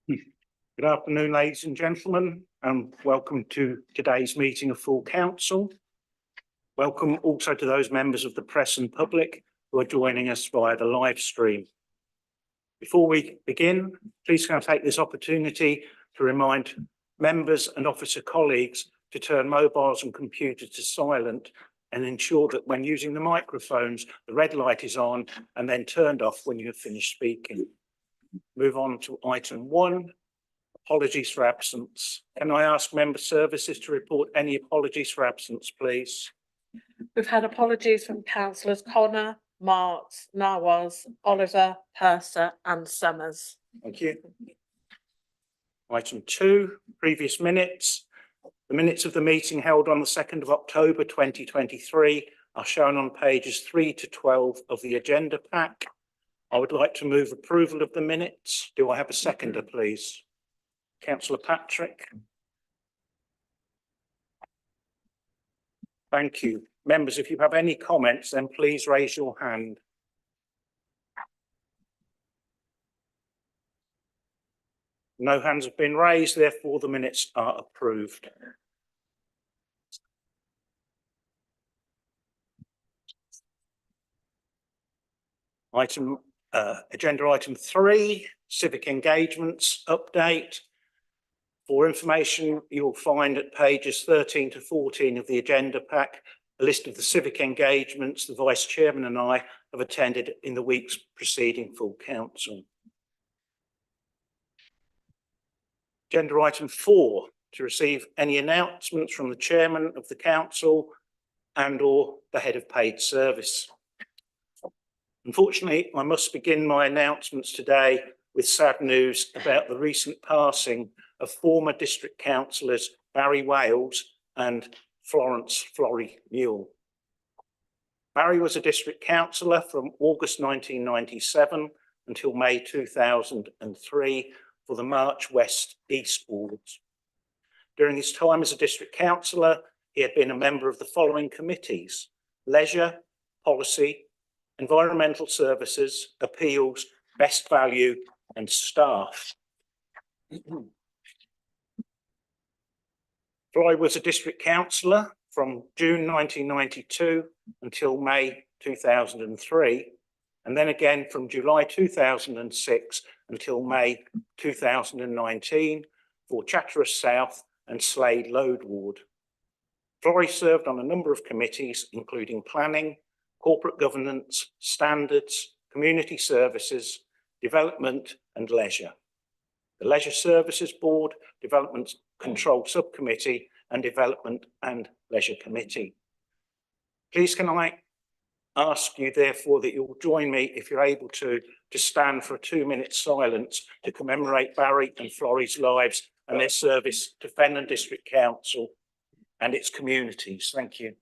Good afternoon, ladies and gentlemen, and welcome to today's meeting of full council. Welcome also to those members of the press and public who are joining us via the live stream. Before we begin, please can I take this opportunity to remind members and officer colleagues to turn mobiles and computers to silent and ensure that when using the microphones, the red light is on and then turned off when you have finished speaking. Move on to item 1, apologies for absence. Can I ask member services to report any apologies for absence, please? We've had apologies from councillors Connor, Marks, Nawaz, Oliver, Purser and Summers. Thank you. Item 2, previous minutes. The minutes of the meeting held on the 2nd of October 2023 are shown on pages 3 to 12 of the agenda pack. I would like to move approval of the minutes. Do I have a seconder, please? Councillor Patrick. Thank you. Members, if you have any comments, then please raise your hand. No hands have been raised, therefore the minutes are approved. Agenda item 3, civic engagements update. For information, you'll find at pages 13 to 14 of the agenda pack a list of the civic engagements the Vice Chairman and I have attended in the weeks preceding full council. Agenda item 4, to receive any announcements from the Chairman of the Council and or the Head of Paid Service. Unfortunately, I must begin my announcements today with sad news about the recent passing of former district councillors Barry Wales and Florence Florrie Newell. Barry was a district councillor from August 1997 until May 2003 for the March West East wards. During his time as a district councillor, he had been a member of the following committees: Leisure, Policy, Environmental Services, Appeals, Best Value and Staff. Fly was a district councillor from June 1992 until May 2003, and then again from July 2006 until May 2019 for Chatteris South and Slade Lode ward. Flory served on a number of committees, including planning, corporate governance, standards, community services, development and leisure. The Leisure Services Board, Development Control Subcommittee and Development and Leisure Committee. Please can I ask you therefore that you'll join me, if you're able to stand for a 2-minute silence to commemorate Barry and Florrie's lives and their service to Fenland District Council and its communities. Thank you.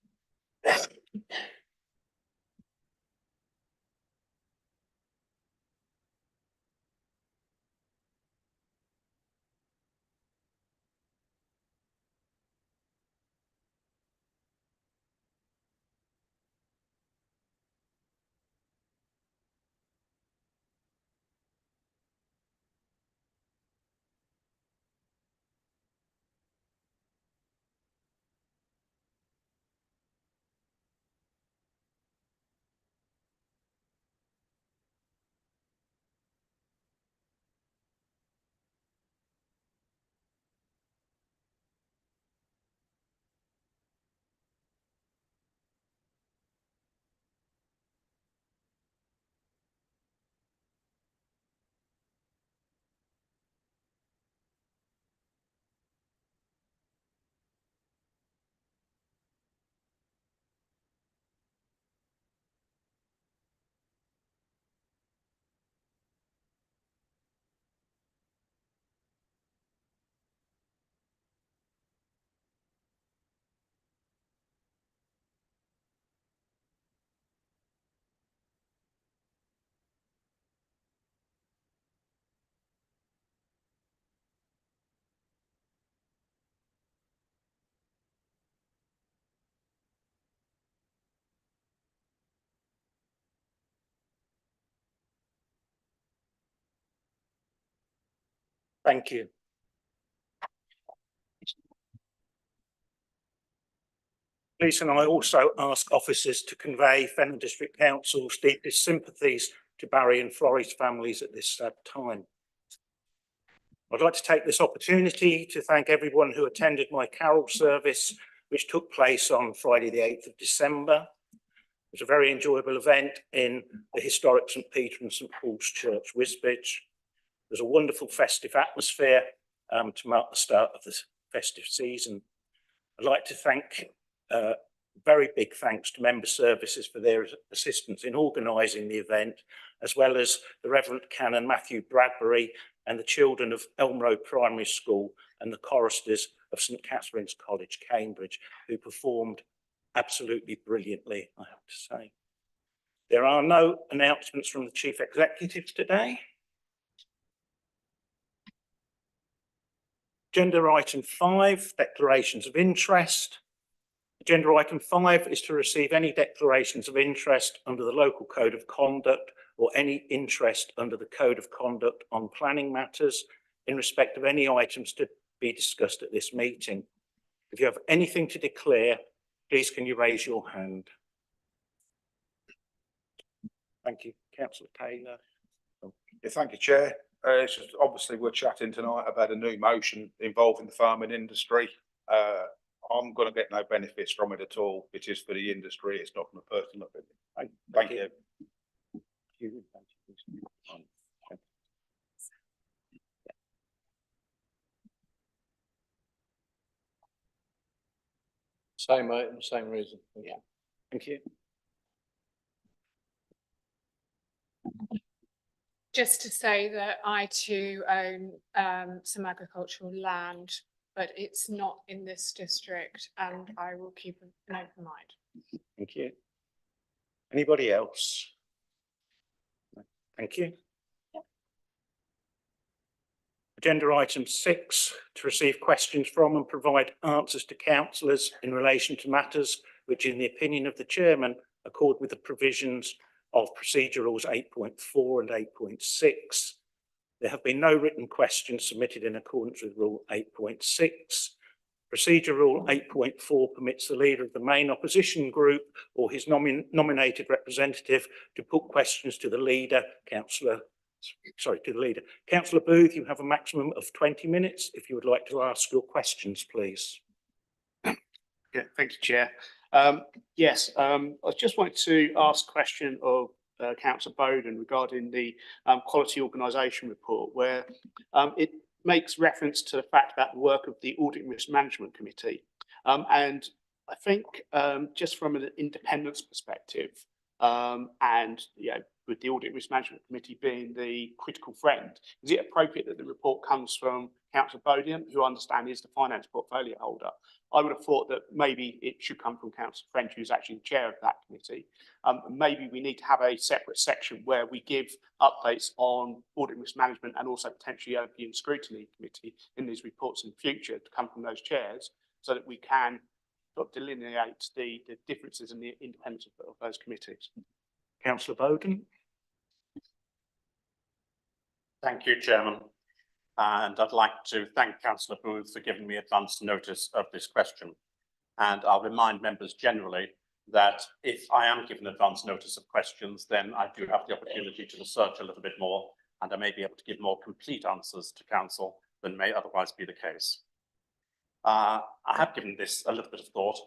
Thank you. Police and I also ask officers to convey Fenton District Council's deepest sympathies to Barry and Florrie's families at this sad time. I'd like to take this opportunity to thank everyone who attended my carol service, which took place on Friday the 8th of December. It was a very enjoyable event in the historic St Peter and St Paul's Church, Wisbech. There was a wonderful festive atmosphere to mark the start of the festive season. I'd like to thank very big thanks to member services for their assistance in organising the event, as well as the Reverend Canon Matthew Bradbury and the children of Elm Road Primary School and the choristers of St Catherine's College, Cambridge, who performed absolutely brilliantly, I have to say. There are no announcements from the Chief Executive today. Agenda item 5, declarations of interest. Agenda item 5 is to receive any declarations of interest under the local code of conduct or any interest under the code of conduct on planning matters in respect of any items to be discussed at this meeting. If you have anything to declare, please can you raise your hand? Thank you. Councillor Taylor. Yeah, thank you, Chair. It's just obviously we're chatting tonight about a new motion involving the farming industry. I'm going to get no benefits from it at all. It is for the industry. It's not from a personal opinion. Thank you. Same mate, same reason. Yeah. Thank you. Just to say that I too own some agricultural land, but it's not in this district, and I will keep an open mind. Thank you. Anybody else? Thank you. Agenda item 6, to receive questions from and provide answers to councillors in relation to matters which, in the opinion of the chairman, accord with the provisions of Procedure Rules 8.4 and 8.6. There have been no written questions submitted in accordance with Rule 8.6. Procedure Rule 8.4 permits the leader of the main opposition group or his nominated representative to put questions to the leader, Councillor Booth, you have a maximum of 20 minutes if you would like to ask your questions, please. Yeah, thank you, Chair. Yes, I just wanted to ask a question of Councillor Bowden regarding the quality organisation report, where it makes reference to the fact about the work of the Audit and Risk Management Committee. And I think just from an independence perspective, and with the Audit and Risk Management Committee being the critical friend, is it appropriate that the report comes from Councillor Bowden, who I understand is the finance portfolio holder? I would have thought that maybe it should come from Councillor French, who's actually the chair of that committee. Maybe we need to have a separate section where we give updates on audit and risk management and also potentially European Scrutiny Committee in these reports in the future to come from those chairs, so that we can sort of delineate the differences in the independence of those committees. Councillor Bowden. Thank you, Chairman. And I'd like to thank Councillor Booth for giving me advance notice of this question. And I'll remind members generally that if I am given advance notice of questions, then I do have the opportunity to research a little bit more, and I may be able to give more complete answers to Council than may otherwise be the case. I have given this a little bit of thought.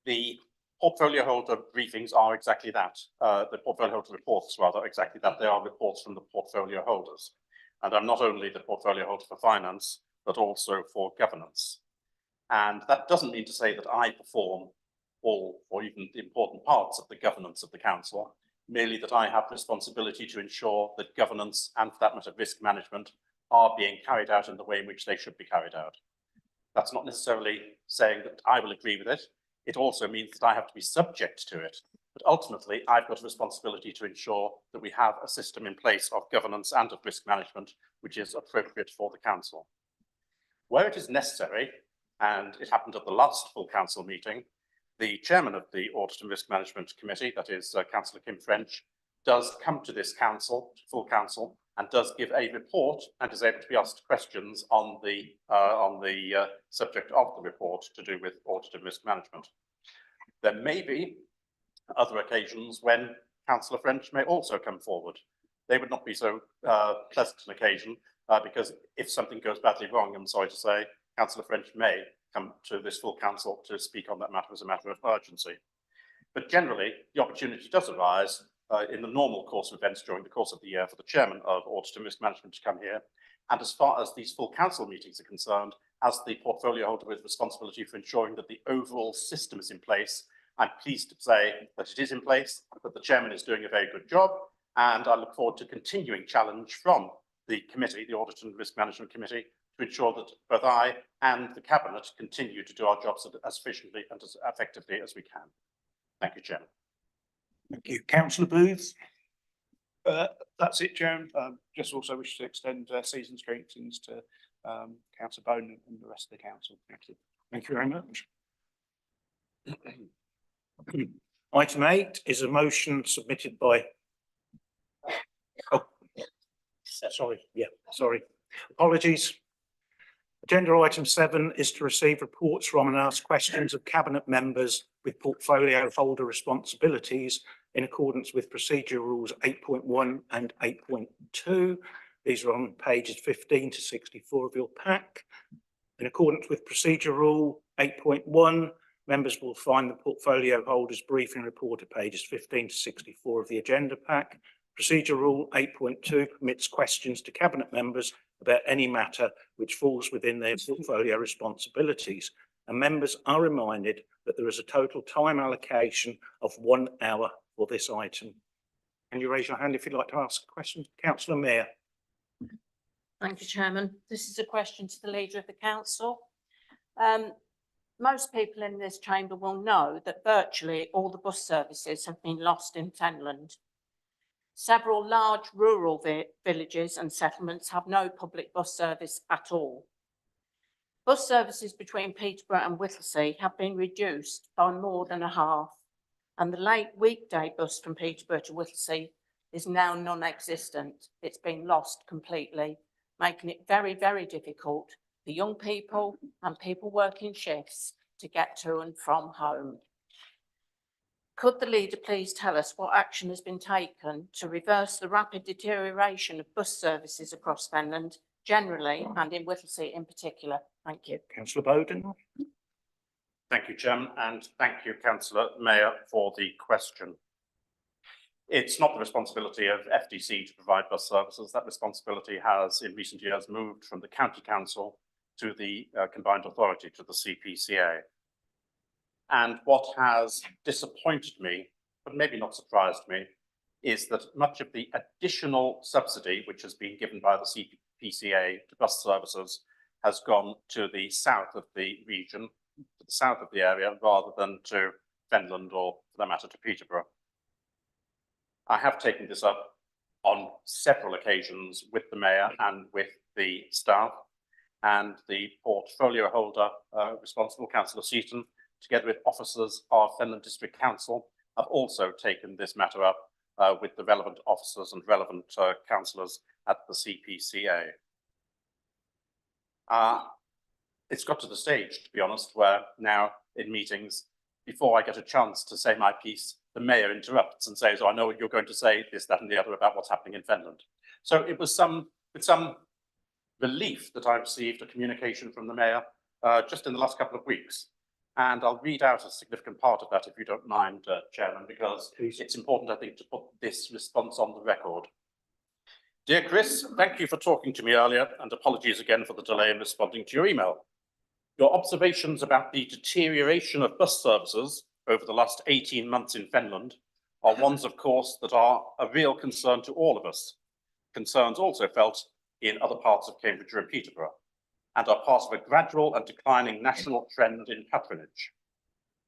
The portfolio holder briefings are exactly that. The portfolio holder reports, rather, exactly that. They are reports from the portfolio holders. And I'm not only the portfolio holder for finance, but also for governance. And that doesn't mean to say that I perform all or even the important parts of the governance of the council, merely that I have responsibility to ensure that governance and, for that matter, risk management are being carried out in the way in which they should be carried out. That's not necessarily saying that I will agree with it. It also means that I have to be subject to it. But ultimately, I've got a responsibility to ensure that we have a system in place of governance and of risk management, which is appropriate for the council. Where it is necessary, and it happened at the last full council meeting, the chairman of the Audit and Risk Management Committee, that is Councillor Kim French, does come to this council, full council, and does give a report and is able to be asked questions on the subject of the report to do with audit and risk management. There may be other occasions when Councillor French may also come forward. They would not be so pleasant an occasion because if something goes badly wrong, I'm sorry to say, Councillor French may come to this full council to speak on that matter as a matter of urgency. But generally, the opportunity does arise in the normal course of events during the course of the year for the chairman of Audit and Risk Management to come here. And as far as these full council meetings are concerned, as the portfolio holder with responsibility for ensuring that the overall system is in place, I'm pleased to say that it is in place, that the chairman is doing a very good job, and I look forward to continuing challenge from the committee, the Audit and Risk Management Committee, to ensure that both I and the Cabinet continue to do our jobs as efficiently and as effectively as we can. Thank you, Chairman. Thank you. Councillor Booth? That's it, Chairman. Just also wish to extend season's greetings to Councillor Bowden and the rest of the council. Thank you. Thank you very much. Item 8 is a motion submitted by. Oh, sorry. Apologies. Agenda item 7 is to receive reports from and ask questions of Cabinet members with portfolio holder responsibilities in accordance with procedure rules 8.1 and 8.2. These are on pages 15 to 64 of your pack. In accordance with procedure rule 8.1, members will find the portfolio holders briefing report at pages 15 to 64 of the agenda pack. Procedure rule 8.2 permits questions to Cabinet members about any matter which falls within their portfolio responsibilities, and members are reminded that there is a total time allocation of 1 hour for this item. Can you raise your hand if you'd like to ask a question? Councillor Mayor. Thank you, Chairman. This is a question to the Leader of the Council. Most people in this chamber will know that virtually all the bus services have been lost in Fenland. Several large rural villages and settlements have no public bus service at all. Bus services between Peterborough and Whittlesea have been reduced by more than a half, and the late weekday bus from Peterborough to Whittlesea is now non-existent. It's been lost completely, making it very, very difficult for young people and people working shifts to get to and from home. Could the Leader please tell us what action has been taken to reverse the rapid deterioration of bus services across Fenland generally and in Whittlesea in particular? Thank you. Councillor Bowden. Thank you, Chairman, and thank you, Councillor Mayor, for the question. It's not the responsibility of FDC to provide bus services. That responsibility has in recent years moved from the County Council to the Combined Authority, to the CPCA. And what has disappointed me, but maybe not surprised me, is that much of the additional subsidy which has been given by the CPCA to bus services has gone to the south of the region, to the south of the area, rather than to Fenland or, for that matter, to Peterborough. I have taken this up on several occasions with the Mayor and with the staff, and the portfolio holder responsible, Councillor Seaton, together with officers of Fenland District Council, have also taken this matter up with the relevant officers and relevant councillors at the CPCA. It's got to the stage, to be honest, where now in meetings, before I get a chance to say my piece, the Mayor interrupts and says, "Oh, I know what you're going to say, this, that and the other about what's happening in Fenland." So it was with some relief that I received a communication from the Mayor just in the last couple of weeks. And I'll read out a significant part of that, if you don't mind, Chairman, because it's important, I think, to put this response on the record. Dear Chris, thank you for talking to me earlier, and apologies again for the delay in responding to your email. Your observations about the deterioration of bus services over the last 18 months in Fenland are ones, of course, that are a real concern to all of us. Concerns also felt in other parts of Cambridgeshire and Peterborough, and are part of a gradual and declining national trend in patronage.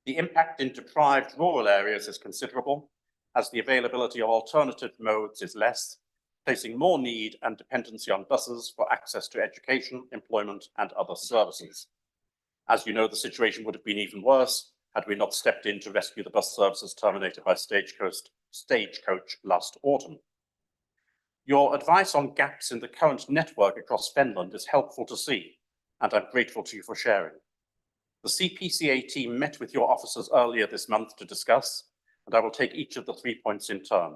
The impact in deprived rural areas is considerable, as the availability of alternative modes is less, placing more need and dependency on buses for access to education, employment, and other services. As you know, the situation would have been even worse had we not stepped in to rescue the bus services terminated by Stagecoach last autumn. Your advice on gaps in the current network across Fenland is helpful to see, and I'm grateful to you for sharing. The CPCA team met with your officers earlier this month to discuss, and I will take each of the 3 points in turn.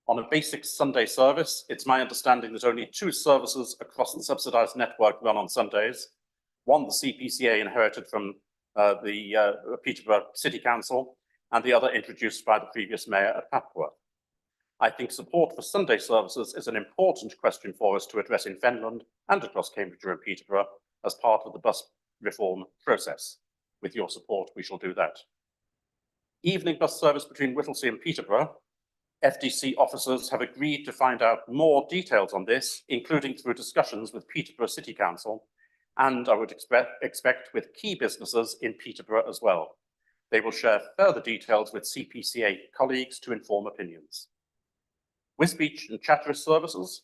On a basic Sunday service, it's my understanding that only 2 services across the subsidised network run on Sundays. One, the CPCA inherited from the Peterborough City Council, and the other introduced by the previous mayor at Papworth. I think support for Sunday services is an important question for us to address in Fenland and across Cambridgeshire and Peterborough as part of the bus reform process. With your support, we shall do that. Evening bus service between Whittlesea and Peterborough. FDC officers have agreed to find out more details on this, including through discussions with Peterborough City Council, and I would expect with key businesses in Peterborough as well. They will share further details with CPCA colleagues to inform opinions. Wisbech and Chatteris services.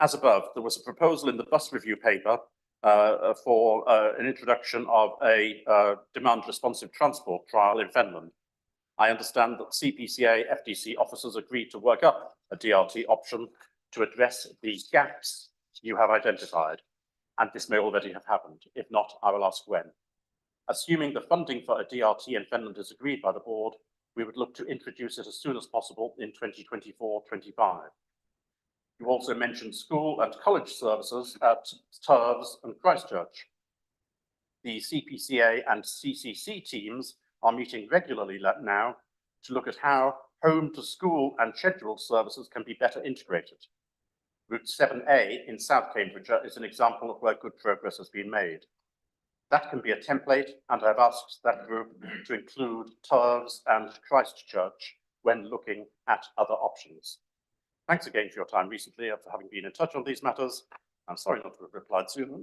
As above, there was a proposal in the bus review paper for an introduction of a demand responsive transport trial in Fenland. I understand that CPCA FDC officers agreed to work up a DRT option to address the gaps you have identified, and this may already have happened. If not, I will ask when. Assuming the funding for a DRT in Fenland is agreed by the board, we would look to introduce it as soon as possible in 2024-25. You also mentioned school and college services at Turves and Christchurch. The CPCA and CCC teams are meeting regularly now to look at how home to school and scheduled services can be better integrated. Route 7A in South Cambridgeshire is an example of where good progress has been made. That can be a template, and I've asked that group to include Turves and Christchurch when looking at other options. Thanks again for your time recently and for having been in touch on these matters. I'm sorry not to have replied sooner.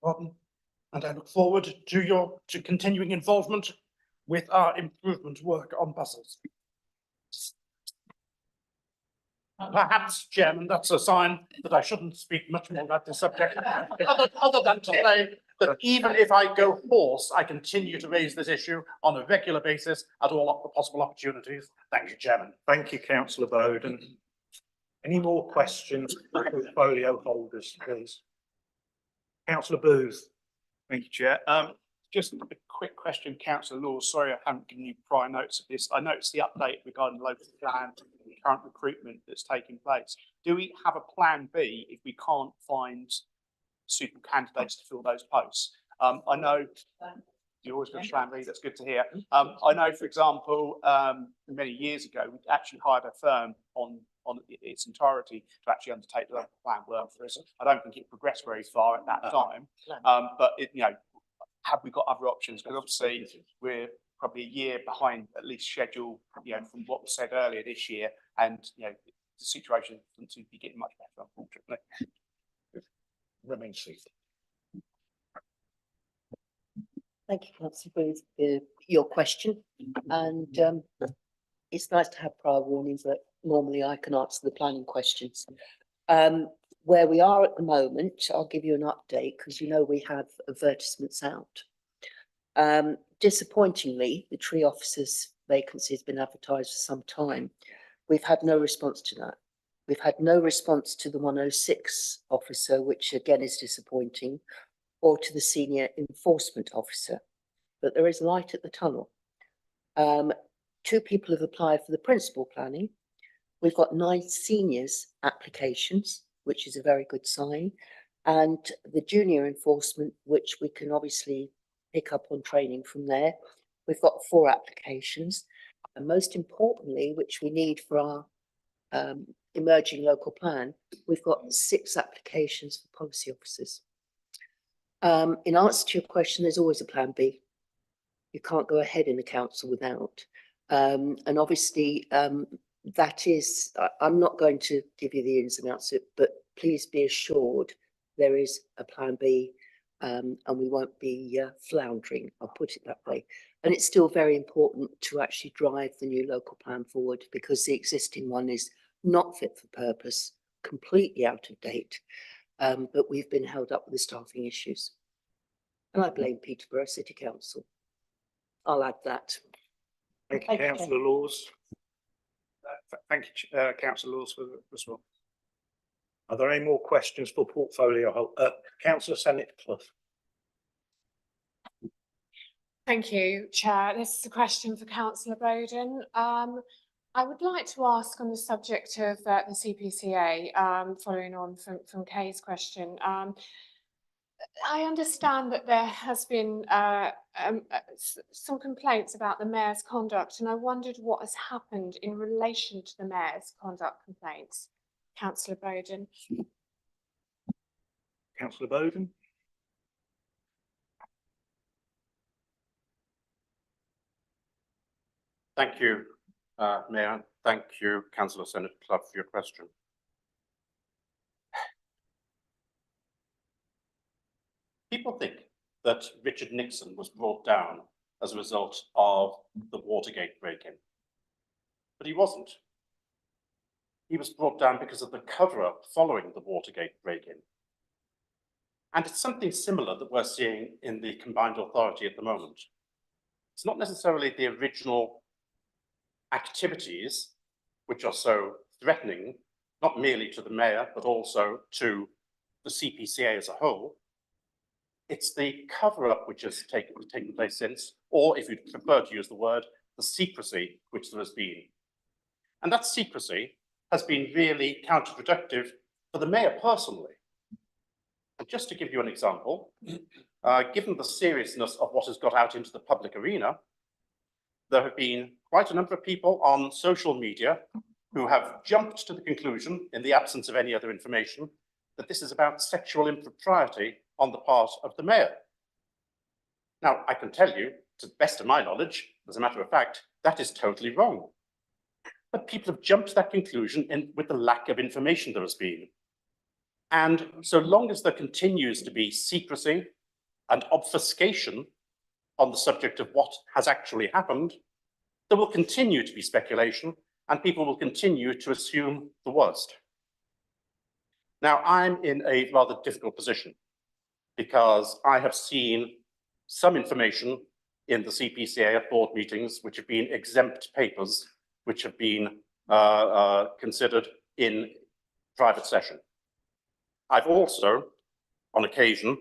Pardon. And I look forward to continuing involvement with our improvement work on buses. Perhaps, Chairman, that's a sign that I shouldn't speak much more about this subject, other than to say that even if I go hoarse, I continue to raise this issue on a regular basis at all the possible opportunities. Thank you, Chairman. Thank you, Councillor Bowden. Any more questions for portfolio holders, please? Councillor Booth. Thank you, Chair. Just a quick question, Councillor Laws. Sorry, I haven't given you prior notice of this. I noticed the update regarding the local plan and current recruitment that's taking place. Do we have a plan B if we can't find suitable candidates to fill those posts? I know you always got a plan B. That's good to hear. I know, for example, many years ago, we actually hired a firm on its entirety to actually undertake the local plan work for us. I don't think it progressed very far at that time, but have we got other options? Because obviously we're probably a year behind at least schedule, from what was said earlier this year, and the situation doesn't seem to be getting much better, unfortunately. Remain seated. Thank you, Councillor Booth, for your question. And it's nice to have prior warnings that normally I can answer the planning questions. Where we are at the moment, I'll give you an update because we have advertisements out. Disappointingly, the tree officer's vacancy has been advertised for some time. We've had no response to that. We've had no response to the 106 officer, which again is disappointing, or to the senior enforcement officer. But there is light at the tunnel. 2 people have applied for the principal planning. We've got 9 seniors applications, which is a very good sign. And the junior enforcement, which we can obviously pick up on training from there. We've got 4 applications. And most importantly, which we need for our emerging local plan, we've got 6 applications for policy officers. In answer to your question, there's always a plan B. You can't go ahead in the council without. And obviously, that is, I'm not going to give you the ins and outs of it, but please be assured there is a plan B, and we won't be floundering, I'll put it that way. And it's still very important to actually drive the new local plan forward because the existing one is not fit for purpose, completely out of date, but we've been held up with the staffing issues. And I blame Peterborough City Council. I'll add that. Thank you, Thank you. councillor Laws. Thank you, councillor Laws, for the response. Are there any more questions for portfolio? Councillor Senate Clough. Thank you, Chair. This is a question for councillor Bowden. I would like to ask on the subject of the CPCA, following on from Kay's question. I understand that there has been some complaints about the mayor's conduct, and I wondered what has happened in relation to the mayor's conduct complaints. Councillor Bowden. Councillor Bowden. Thank you, Mayor. Thank you, Councillor Senate Clough, for your question. People think that Richard Nixon was brought down as a result of the Watergate break-in, but he wasn't. He was brought down because of the cover-up following the Watergate break-in. And it's something similar that we're seeing in the combined authority at the moment. It's not necessarily the original activities which are so threatening, not merely to the mayor, but also to the CPCA as a whole. It's the cover-up which has taken place since, or if you'd prefer to use the word, the secrecy which there has been. And that secrecy has been really counterproductive for the mayor personally. And just to give you an example, given the seriousness of what has got out into the public arena, there have been quite a number of people on social media who have jumped to the conclusion, in the absence of any other information, that this is about sexual impropriety on the part of the mayor. Now, I can tell you, to the best of my knowledge, as a matter of fact, that is totally wrong. But people have jumped to that conclusion with the lack of information there has been. And so long as there continues to be secrecy and obfuscation on the subject of what has actually happened, there will continue to be speculation and people will continue to assume the worst. Now, I'm in a rather difficult position because I have seen some information in the CPCA at board meetings which have been exempt papers, which have been considered in private session. I've also, on occasion,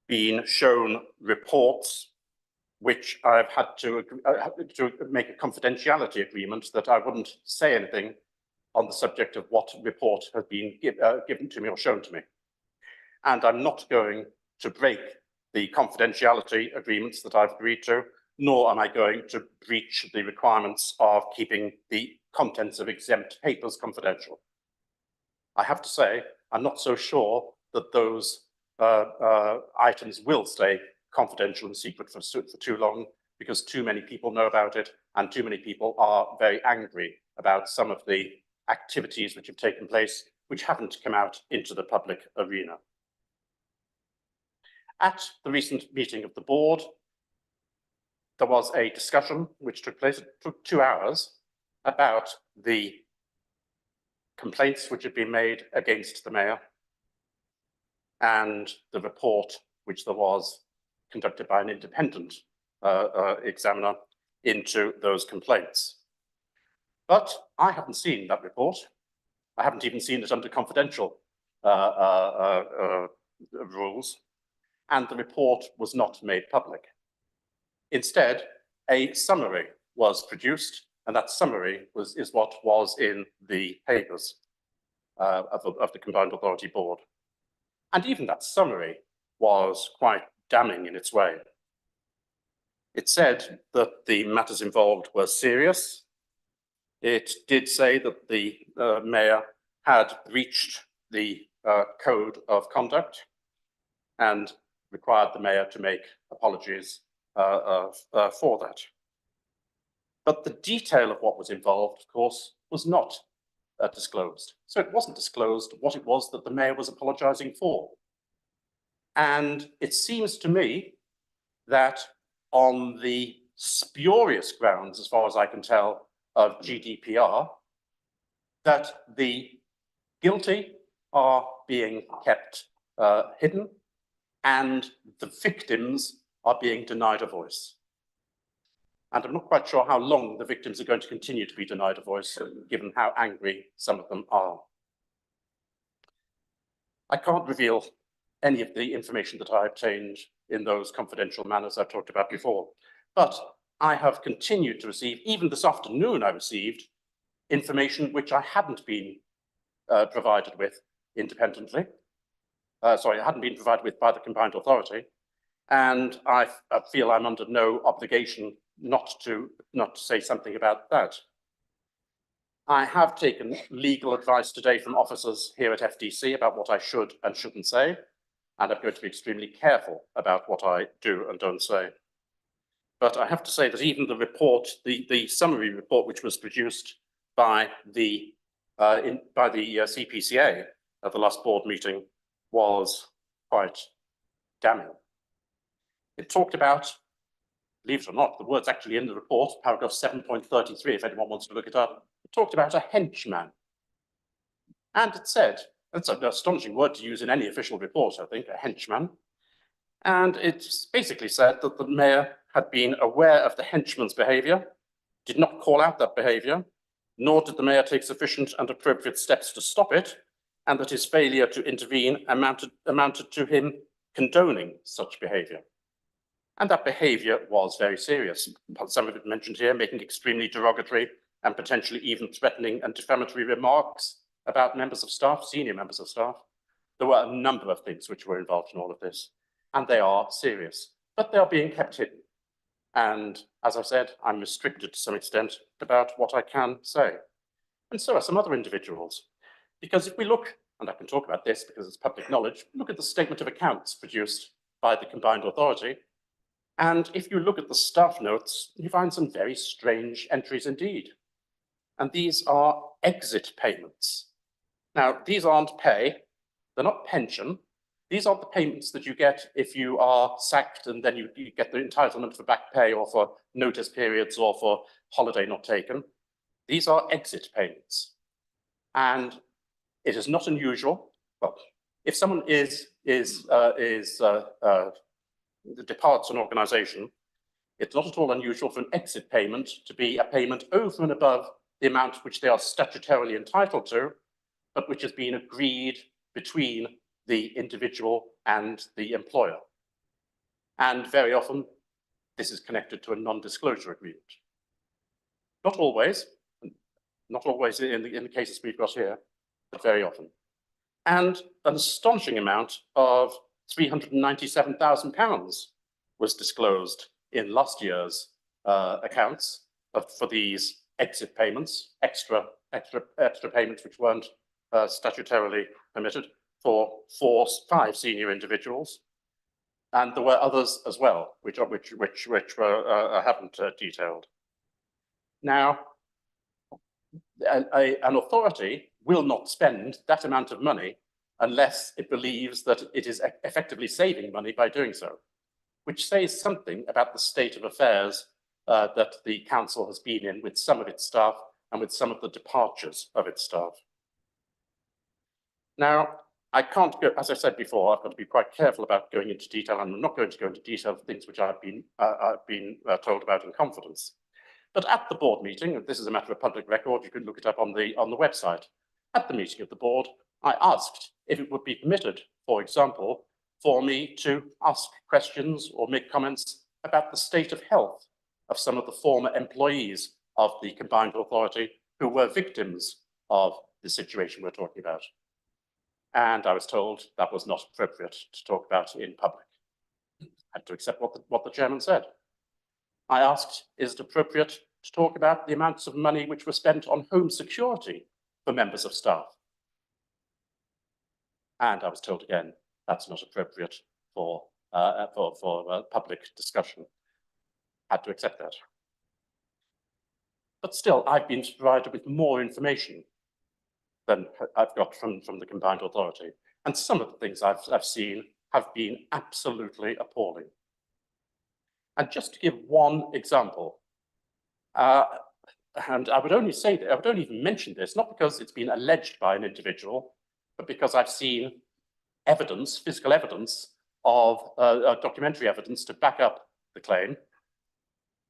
been shown reports which I've had to make a confidentiality agreement that I wouldn't say anything on the subject of what report has been given to me or shown to me. And I'm not going to break the confidentiality agreements that I've agreed to, nor am I going to breach the requirements of keeping the contents of exempt papers confidential. I have to say, I'm not so sure that those items will stay confidential and secret for too long, because too many people know about it and too many people are very angry about some of the activities which have taken place which haven't come out into the public arena. At the recent meeting of the board, there was a discussion which took place, it took 2 hours, about the complaints which had been made against the mayor and the report which there was conducted by an independent examiner into those complaints. But I haven't seen that report. I haven't even seen it under confidential rules, and the report was not made public. Instead, a summary was produced, and that summary is what was in the papers of the Combined Authority Board. And even that summary was quite damning in its way. It said that the matters involved were serious. It did say that the mayor had breached the code of conduct and required the mayor to make apologies for that. But the detail of what was involved, of course, was not disclosed. So it wasn't disclosed what it was that the mayor was apologising for. And it seems to me that on the spurious grounds, as far as I can tell, of GDPR, that the guilty are being kept hidden and the victims are being denied a voice. And I'm not quite sure how long the victims are going to continue to be denied a voice, given how angry some of them are. I can't reveal any of the information that I obtained in those confidential manners I've talked about before, but I have continued to receive, even this afternoon I received, information which I hadn't been provided with independently. I hadn't been provided with by the combined authority, and I feel I'm under no obligation not to say something about that. I have taken legal advice today from officers here at FDC about what I should and shouldn't say, and I'm going to be extremely careful about what I do and don't say. But I have to say that even the report, the summary report which was produced by the CPCA at the last board meeting was quite damning. It talked about, believe it or not, the words actually in the report, paragraph 7.33, if anyone wants to look it up, it talked about a henchman. And it said, that's an astonishing word to use in any official report, I think, a henchman. And it basically said that the mayor had been aware of the henchman's behaviour, did not call out that behaviour, nor did the mayor take sufficient and appropriate steps to stop it, and that his failure to intervene amounted to him condoning such behaviour. And that behaviour was very serious. Some of it mentioned here, making extremely derogatory and potentially even threatening and defamatory remarks about members of staff, senior members of staff. There were a number of things which were involved in all of this, and they are serious, but they are being kept hidden. And as I said, I'm restricted to some extent about what I can say. And so are some other individuals. Because if we look, and I can talk about this because it's public knowledge, look at the statement of accounts produced by the combined authority. And if you look at the staff notes, you find some very strange entries indeed. And these are exit payments. Now, these aren't pay, they're not pension. These aren't the payments that you get if you are sacked and then you get the entitlement for back pay or for notice periods or for holiday not taken. These are exit payments. And it is not unusual. Well, if someone departs an organization, it's not at all unusual for an exit payment to be a payment over and above the amount which they are statutorily entitled to, but which has been agreed between the individual and the employer. And very often, this is connected to a non-disclosure agreement. Not always in the cases we've got here, but very often. And an astonishing amount of £397,000 was disclosed in last year's accounts for these exit payments, extra payments which weren't statutorily permitted for 5 senior individuals, and there were others as well, which were haven't detailed. Now, an authority will not spend that amount of money unless it believes that it is effectively saving money by doing so, which says something about the state of affairs that the council has been in with some of its staff and with some of the departures of its staff. Now, I can't go, as I said before, I've got to be quite careful about going into detail, and I'm not going to go into detail of things which I've been told about in confidence. But at the board meeting, and this is a matter of public record, you can look it up on the website. At the meeting of the board, I asked if it would be permitted, for example, for me to ask questions or make comments about the state of health of some of the former employees of the combined authority who were victims of the situation we're talking about. And I was told that was not appropriate to talk about in public. I had to accept what the chairman said. I asked, is it appropriate to talk about the amounts of money which were spent on home security for members of staff? And I was told again, that's not appropriate for public discussion. Had to accept that. But still, I've been provided with more information than I've got from the combined authority. And some of the things I've seen have been absolutely appalling. And just to give one example, and I would only say that, I would only even mention this, not because it's been alleged by an individual, but because I've seen evidence, physical evidence of documentary evidence to back up the claim.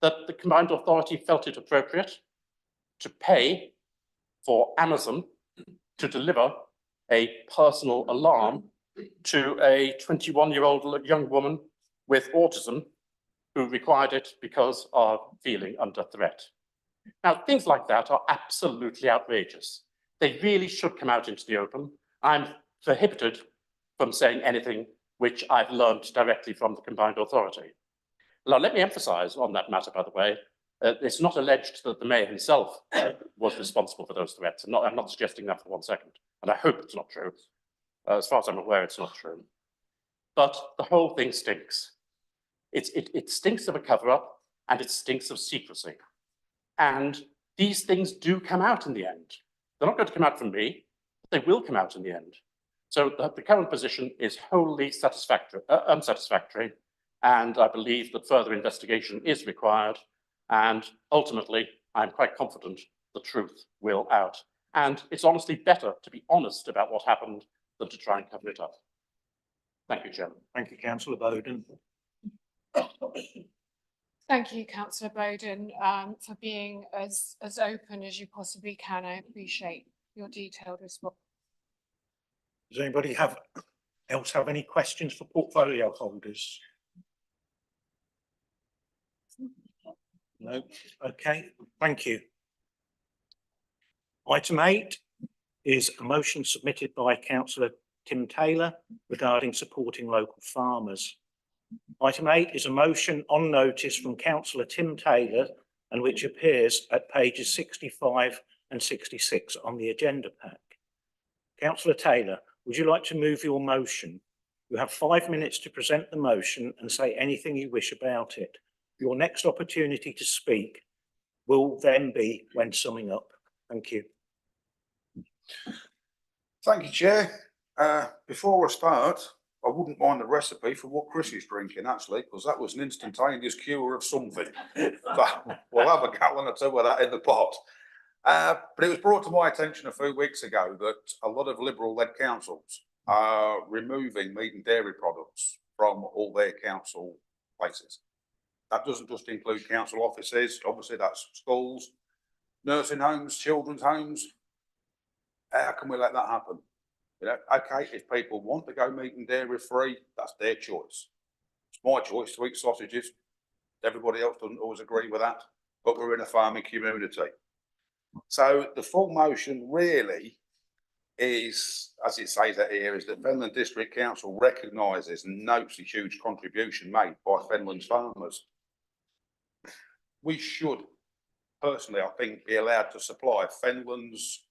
that the combined authority felt it appropriate to pay for Amazon to deliver a personal alarm to a 21-year-old young woman with autism who required it because of feeling under threat. Now, things like that are absolutely outrageous. They really should come out into the open. I'm prohibited from saying anything which I've learned directly from the combined authority. Now, let me emphasize on that matter, by the way, it's not alleged that the mayor himself was responsible for those threats. I'm not suggesting that for 1 second, and I hope it's not true. As far as I'm aware, it's not true. But the whole thing stinks. It stinks of a cover-up, and it stinks of secrecy. And these things do come out in the end. They're not going to come out from me, but they will come out in the end. So the current position is wholly unsatisfactory, and I believe that further investigation is required. And ultimately, I'm quite confident the truth will out. And it's honestly better to be honest about what happened than to try and cover it up. Thank you, Chairman. Thank you, Councillor Bowden. Thank you, Councillor Bowden, for being as open as you possibly can. I appreciate your detailed response. Does anybody else have any questions for portfolio holders? No. Okay, thank you. Item 8 is a motion submitted by Councillor Tim Taylor regarding supporting local farmers. Item 8 is a motion on notice from Councillor Tim Taylor and which appears at pages 65 and 66 on the agenda pack. Councillor Taylor, would you like to move your motion? You have 5 minutes to present the motion and say anything you wish about it. Your next opportunity to speak will then be when summing up. Thank you. Thank you, Chair. Before I start, I wouldn't mind the recipe for what Chris is drinking, actually, because that was an instantaneous cure of something. So we'll have a gallon or two of that in the pot. But it was brought to my attention a few weeks ago that a lot of Liberal-led councils are removing meat and dairy products from all their council places. That doesn't just include council offices, obviously that's schools, nursing homes, children's homes. How can we let that happen? You know, okay, if people want to go meat and dairy free, that's their choice. It's my choice to eat sausages. Everybody else doesn't always agree with that, but we're in a farming community. So the full motion really is, as it says that here, is that Fenland District Council recognises and notes the huge contribution made by Fenland's farmers. We should, personally, I think, be allowed to supply Fenland's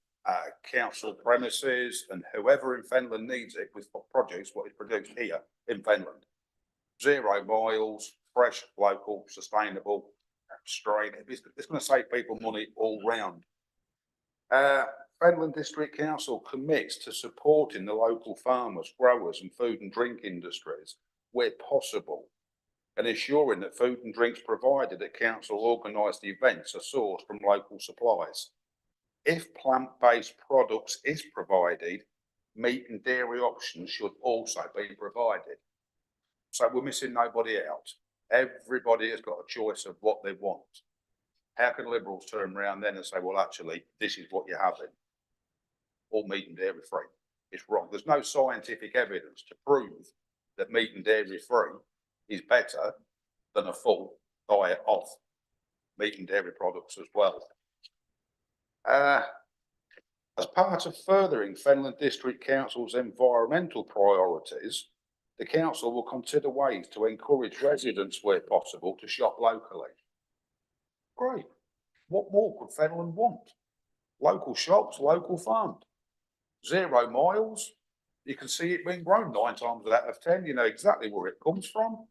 council premises and whoever in Fenland needs it with produce, what is produced here in Fenland. 0 miles, fresh, local, sustainable, straight. It's going to save people money all round. Fenland District Council commits to supporting the local farmers, growers and food and drink industries where possible and ensuring that food and drinks provided at council organised events are sourced from local supplies. If plant-based products is provided, meat and dairy options should also be provided. So we're missing nobody out. Everybody has got a choice of what they want. How can Liberals turn around then and say, well, actually, this is what you're having? All meat and dairy free. It's wrong. There's no scientific evidence to prove that meat and dairy free is better than a full diet of meat and dairy products as well. As part of furthering Fenland District Council's environmental priorities, the council will consider ways to encourage residents where possible to shop locally. Great. What more could Fenland want? Local shops, local farms. 0 miles. You can see it being grown 9 times out of 10. You know exactly where it comes from.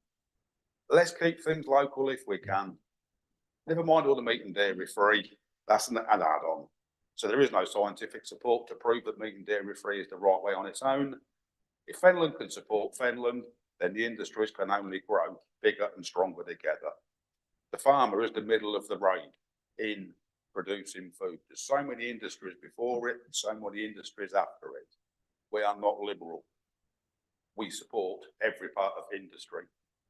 Let's keep things local if we can. Never mind all the meat and dairy free. That's an add-on. So there is no scientific support to prove that meat and dairy free is the right way on its own. If Fenland can support Fenland, then the industries can only grow bigger and stronger together. The farmer is the middle of the road in producing food. There's so many industries before it, and so many industries after it. We are not Liberal. We support every part of industry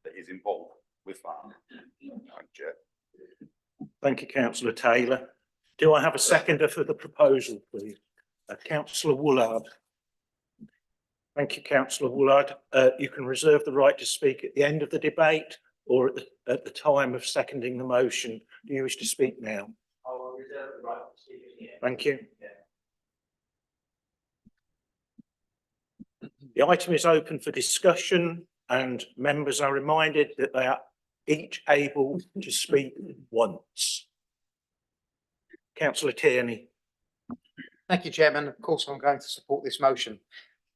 that is involved with farming. Thank you. Thank you, councillor Taylor. Do I have a seconder for the proposal, please? Councillor Woolard. Thank you, councillor Woolard. You can reserve the right to speak at the end of the debate or at the time of seconding the motion. Do you wish to speak now? I will reserve the right to speak at the end. Thank you. Yeah. The item is open for discussion and members are reminded that they are each able to speak once. Councillor Tierney. Thank you, Chairman. Of course, I'm going to support this motion.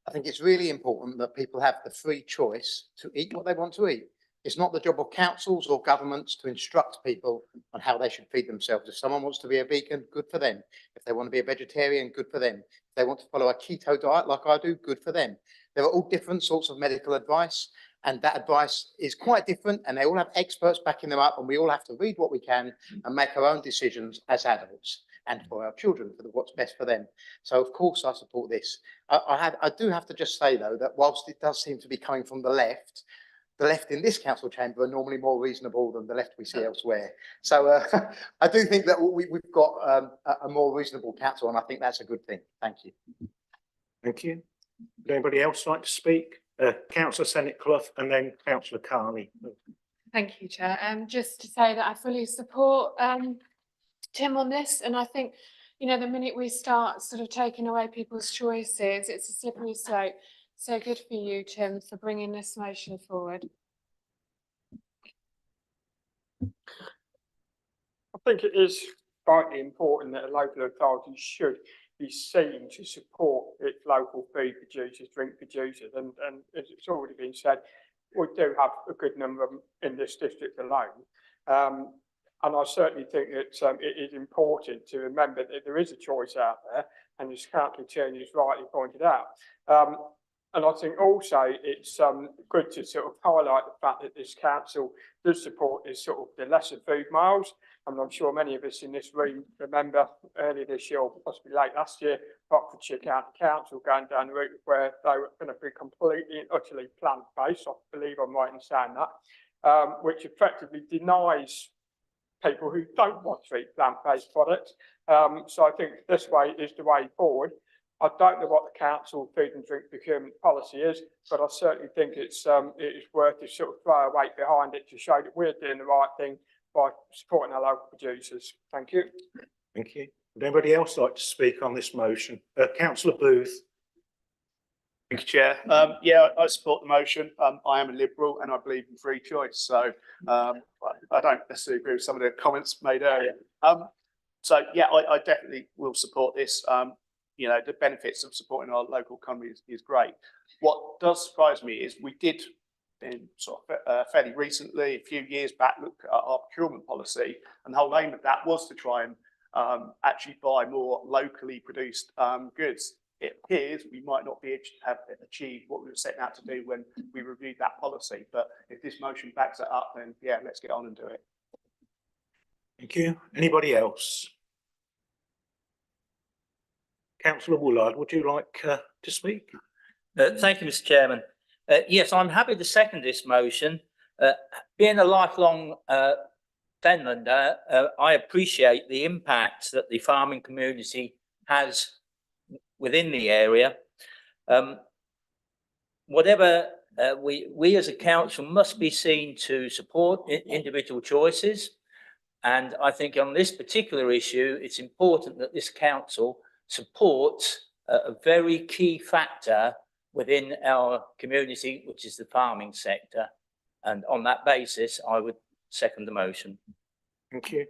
I think it's really important that people have the free choice to eat what they want to eat. It's not the job of councils or governments to instruct people on how they should feed themselves. If someone wants to be a vegan, good for them. If they want to be a vegetarian, good for them. If they want to follow a keto diet like I do, good for them. There are all different sorts of medical advice, and that advice is quite different, and they all have experts backing them up, and we all have to read what we can and make our own decisions as adults and for our children for what's best for them. So of course I support this. I do have to just say though that whilst it does seem to be coming from the left in this council chamber are normally more reasonable than the left we see elsewhere. So I do think that we've got a more reasonable council, and I think that's a good thing. Thank you. Thank you. Would anybody else like to speak? Councillor Senate-Clough and then Councillor Carney. Thank you, Chair. Just to say that I fully support Tim on this, and I think, you know, the minute we start sort of taking away people's choices, it's a slippery slope. So good for you, Tim, for bringing this motion forward. I think it is vitally important that a local authority should be seen to support its local food producers, drink producers, and as it's already been said, we do have a good number of them in this district alone. And I certainly think that it is important to remember that there is a choice out there, and as Councillor Tierney has rightly pointed out. And I think also it's good to sort of highlight the fact that this council does support this sort of the lesser food miles. And I'm sure many of us in this room remember earlier this year, or possibly late last year, Hertfordshire County Council going down the route where they were going to be completely and utterly plant-based. I believe I'm right in saying that, which effectively denies people who don't want to eat plant-based products. So I think this way is the way forward. I don't know what the council food and drink procurement policy is, but I certainly think it is worth to sort of throw a weight behind it to show that we're doing the right thing by supporting our local producers. Thank you. Thank you. Would anybody else like to speak on this motion? Councillor Booth. Thank you, Chair. Yeah, I support the motion. I am a Liberal and I believe in free choice. So I don't necessarily agree with some of the comments made earlier. So yeah, I definitely will support this. You know, the benefits of supporting our local economy is great. What does surprise me is we did, in sort of fairly recently, a few years back, look at our procurement policy, and the whole aim of that was to try and actually buy more locally produced goods. It appears we might not have achieved what we were setting out to do when we reviewed that policy. But if this motion backs it up, then yeah, let's get on and do it. Thank you. Anybody else? Councillor Woolard, would you like to speak? Thank you, Mr. Chairman. Yes, I'm happy to second this motion. Being a lifelong Fenlander, I appreciate the impact that the farming community has within the area. Whatever we as a council must be seen to support individual choices. And I think on this particular issue, it's important that this council supports a very key factor within our community, which is the farming sector. And on that basis, I would second the motion. Thank you.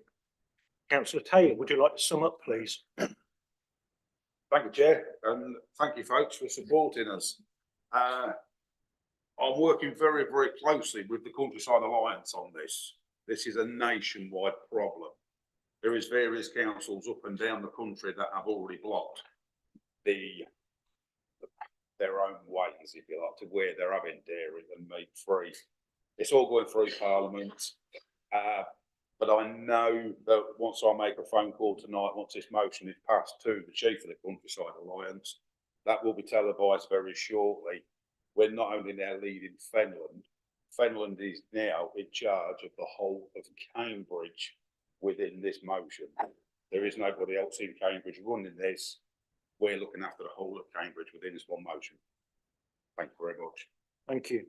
Councillor Taylor, would you like to sum up, please? Thank you, Chair, and thank you, folks, for supporting us. I'm working very, very closely with the Countryside Alliance on this. This is a nationwide problem. There is various councils up and down the country that have already blocked their own ways, if you like, to where they're having dairy and meat free. It's all going through Parliament. But I know that once I make a phone call tonight, once this motion is passed to the Chief of the Countryside Alliance, that will be televised very shortly. We're not only now leading Fenland, Fenland is now in charge of the whole of Cambridge within this motion. There is nobody else in Cambridge running this. We're looking after the whole of Cambridge within this one motion. Thank you very much. Thank you.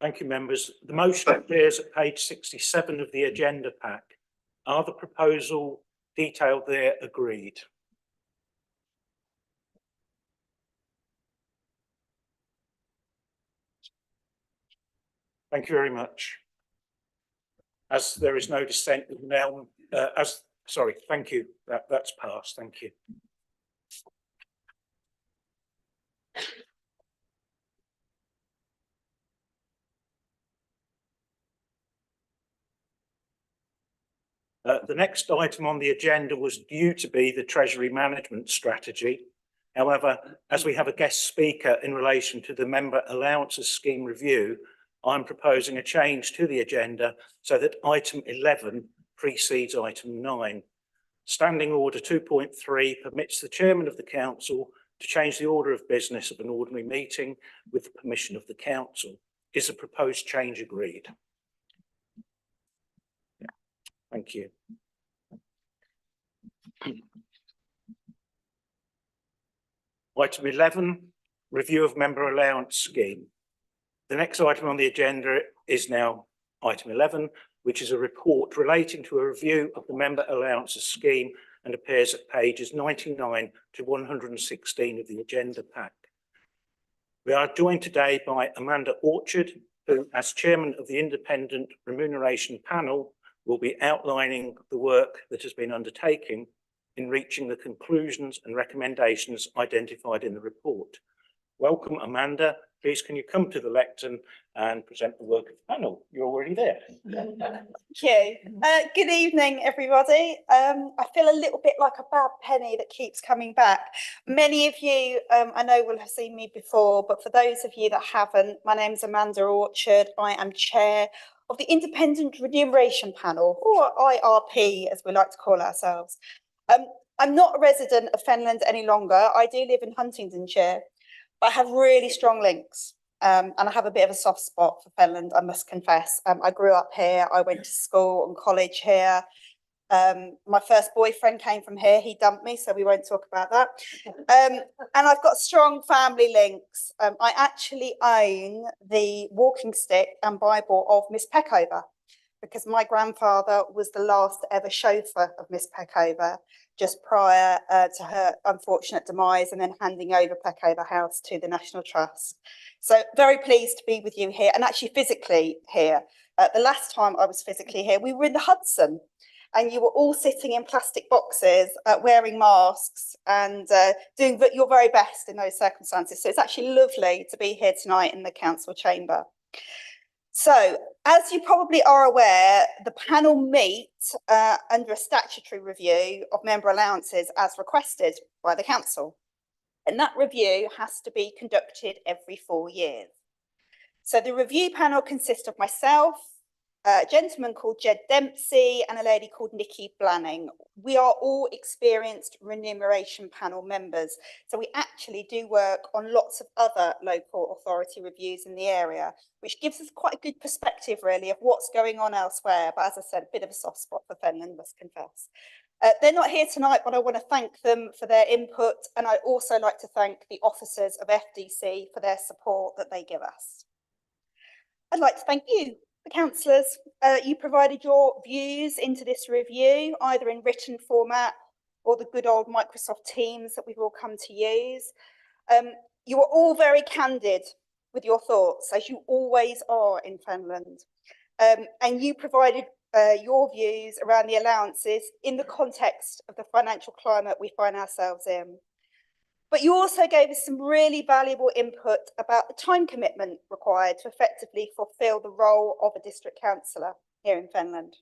Thank you, members. The motion appears at page 67 of the agenda pack. Are the proposal detailed there agreed? Thank you very much. As there is no dissent, now, thank you. That's passed. Thank you. The next item on the agenda was due to be the Treasury Management Strategy. However, as we have a guest speaker in relation to the Member Allowances Scheme review, I'm proposing a change to the agenda so that item 11 precedes item 9. Standing Order 2.3 permits the Chairman of the Council to change the order of business of an ordinary meeting with the permission of the Council. Is the proposed change agreed? Thank you. Item 11, review of member allowance scheme. The next item on the agenda is now item 11, which is a report relating to a review of the member allowances scheme and appears at pages 99 to 116 of the agenda pack. We are joined today by Amanda Orchard, who, as chairman of the Independent Remuneration Panel, will be outlining the work that has been undertaken in reaching the conclusions and recommendations identified in the report. Welcome, Amanda. Please, can you come to the lectern and present the work of the panel? You're already there. Thank you. Good evening, everybody. I feel a little bit like a bad penny that keeps coming back. Many of you, I know, will have seen me before, but for those of you that haven't, my name is Amanda Orchard. I am chair of the Independent Remuneration Panel, or IRP, as we like to call ourselves. I'm not a resident of Fenland any longer. I do live in Huntingdonshire, but I have really strong links. And I have a bit of a soft spot for Fenland, I must confess. I grew up here, I went to school and college here. My first boyfriend came from here, he dumped me, so we won't talk about that. And I've got strong family links. I actually own the walking stick and Bible of Miss Peckover, because my grandfather was the last ever chauffeur of Miss Peckover, just prior to her unfortunate demise and then handing over Peckover House to the National Trust. So very pleased to be with you here and actually physically here. The last time I was physically here, we were in the Hudson and you were all sitting in plastic boxes, wearing masks and doing your very best in those circumstances. So it's actually lovely to be here tonight in the council chamber. So, as you probably are aware, the panel meet under a statutory review of member allowances as requested by the council. And that review has to be conducted every 4 years. So the review panel consists of myself, a gentleman called Jed Dempsey and a lady called Nikki Blanning. We are all experienced remuneration panel members. So we actually do work on lots of other local authority reviews in the area, which gives us quite a good perspective really of what's going on elsewhere. But as I said, a bit of a soft spot for Fenland, must confess. They're not here tonight, but I want to thank them for their input. And I'd also like to thank the officers of FDC for their support that they give us. I'd like to thank you, the councillors. You provided your views into this review, either in written format or the good old Microsoft Teams that we've all come to use. You were all very candid with your thoughts, as you always are in Fenland. And you provided your views around the allowances in the context of the financial climate we find ourselves in. But you also gave us some really valuable input about the time commitment required to effectively fulfil the role of a district councillor here in Fenland.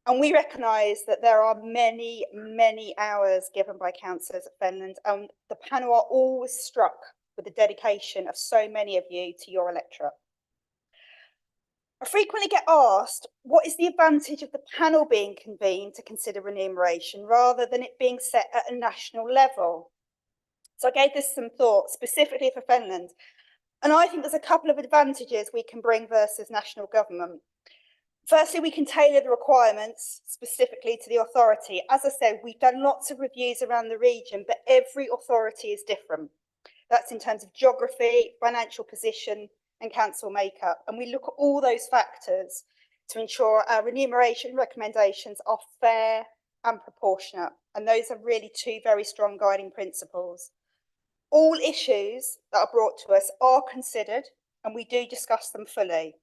And we recognise that there are many, many hours given by councillors at Fenland, and the panel are always struck with the dedication of so many of you to your electorate. I frequently get asked, what is the advantage of the panel being convened to consider remuneration rather than it being set at a national level? So I gave this some thought specifically for Fenland. And I think there's a couple of advantages we can bring versus national government. Firstly, we can tailor the requirements specifically to the authority. As I said, we've done lots of reviews around the region, but every authority is different. That's in terms of geography, financial position, and council makeup. And we look at all those factors to ensure our remuneration recommendations are fair and proportionate. And those are really two very strong guiding principles. All issues that are brought to us are considered, and we do discuss them fully.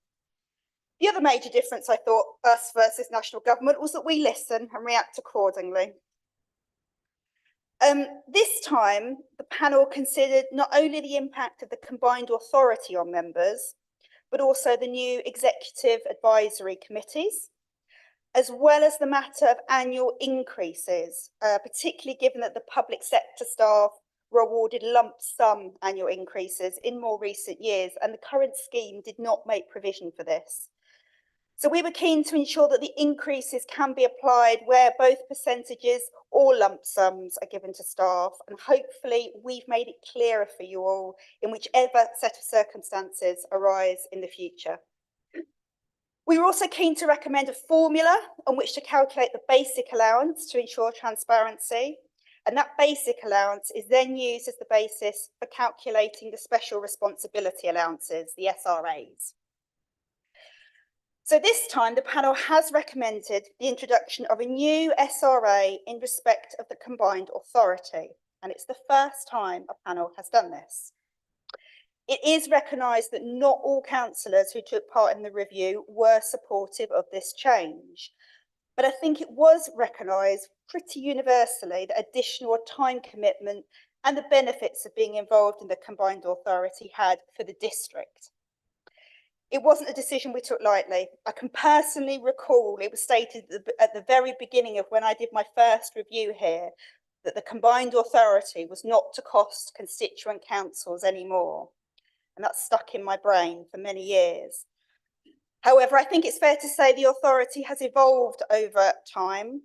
The other major difference, I thought, us versus national government, was that we listen and react accordingly. This time, the panel considered not only the impact of the combined authority on members, but also the new executive advisory committees, as well as the matter of annual increases, particularly given that the public sector staff were awarded lump sum annual increases in more recent years, and the current scheme did not make provision for this. So we were keen to ensure that the increases can be applied where both percentages or lump sums are given to staff, and hopefully we've made it clearer for you all in whichever set of circumstances arise in the future. We were also keen to recommend a formula on which to calculate the basic allowance to ensure transparency, and that basic allowance is then used as the basis for calculating the special responsibility allowances, the SRAs. So this time, the panel has recommended the introduction of a new SRA in respect of the combined authority, and it's the first time a panel has done this. It is recognised that not all councillors who took part in the review were supportive of this change, but I think it was recognised pretty universally that additional time commitment and the benefits of being involved in the combined authority had for the district. It wasn't a decision we took lightly. I can personally recall it was stated at the very beginning of when I did my first review here that the combined authority was not to cost constituent councils anymore. And that's stuck in my brain for many years. However, I think it's fair to say the authority has evolved over time.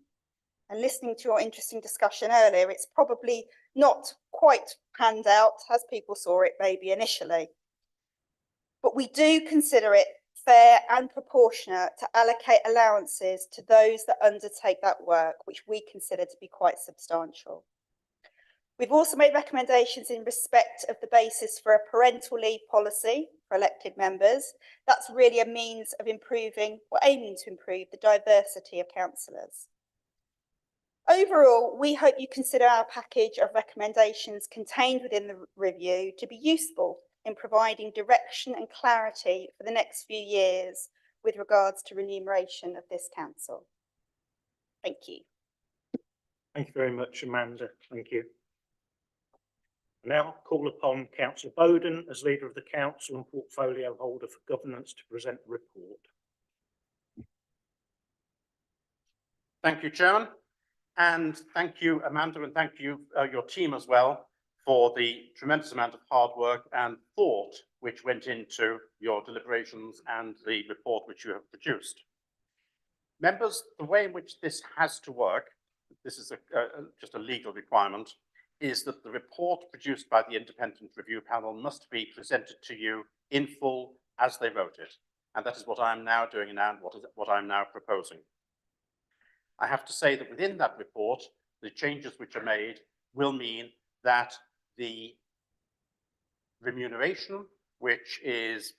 And listening to your interesting discussion earlier, it's probably not quite panned out as people saw it maybe initially. But we do consider it fair and proportionate to allocate allowances to those that undertake that work, which we consider to be quite substantial. We've also made recommendations in respect of the basis for a parental leave policy for elected members. That's really a means of improving or aiming to improve the diversity of councillors. Overall, we hope you consider our package of recommendations contained within the review to be useful in providing direction and clarity for the next few years with regards to remuneration of this council. Thank you. Thank you very much, Amanda. Thank you. Now I'll call upon Councillor Bowden as leader of the council and portfolio holder for governance to present the report. Thank you, Chairman. And thank you, Amanda, and thank you, your team as well, for the tremendous amount of hard work and thought which went into your deliberations and the report which you have produced. Members, the way in which this has to work, this is just a legal requirement, is that the report produced by the independent review panel must be presented to you in full as they wrote it. And that is what I am now doing and what I'm now proposing. I have to say that within that report, the changes which are made will mean that the remuneration which is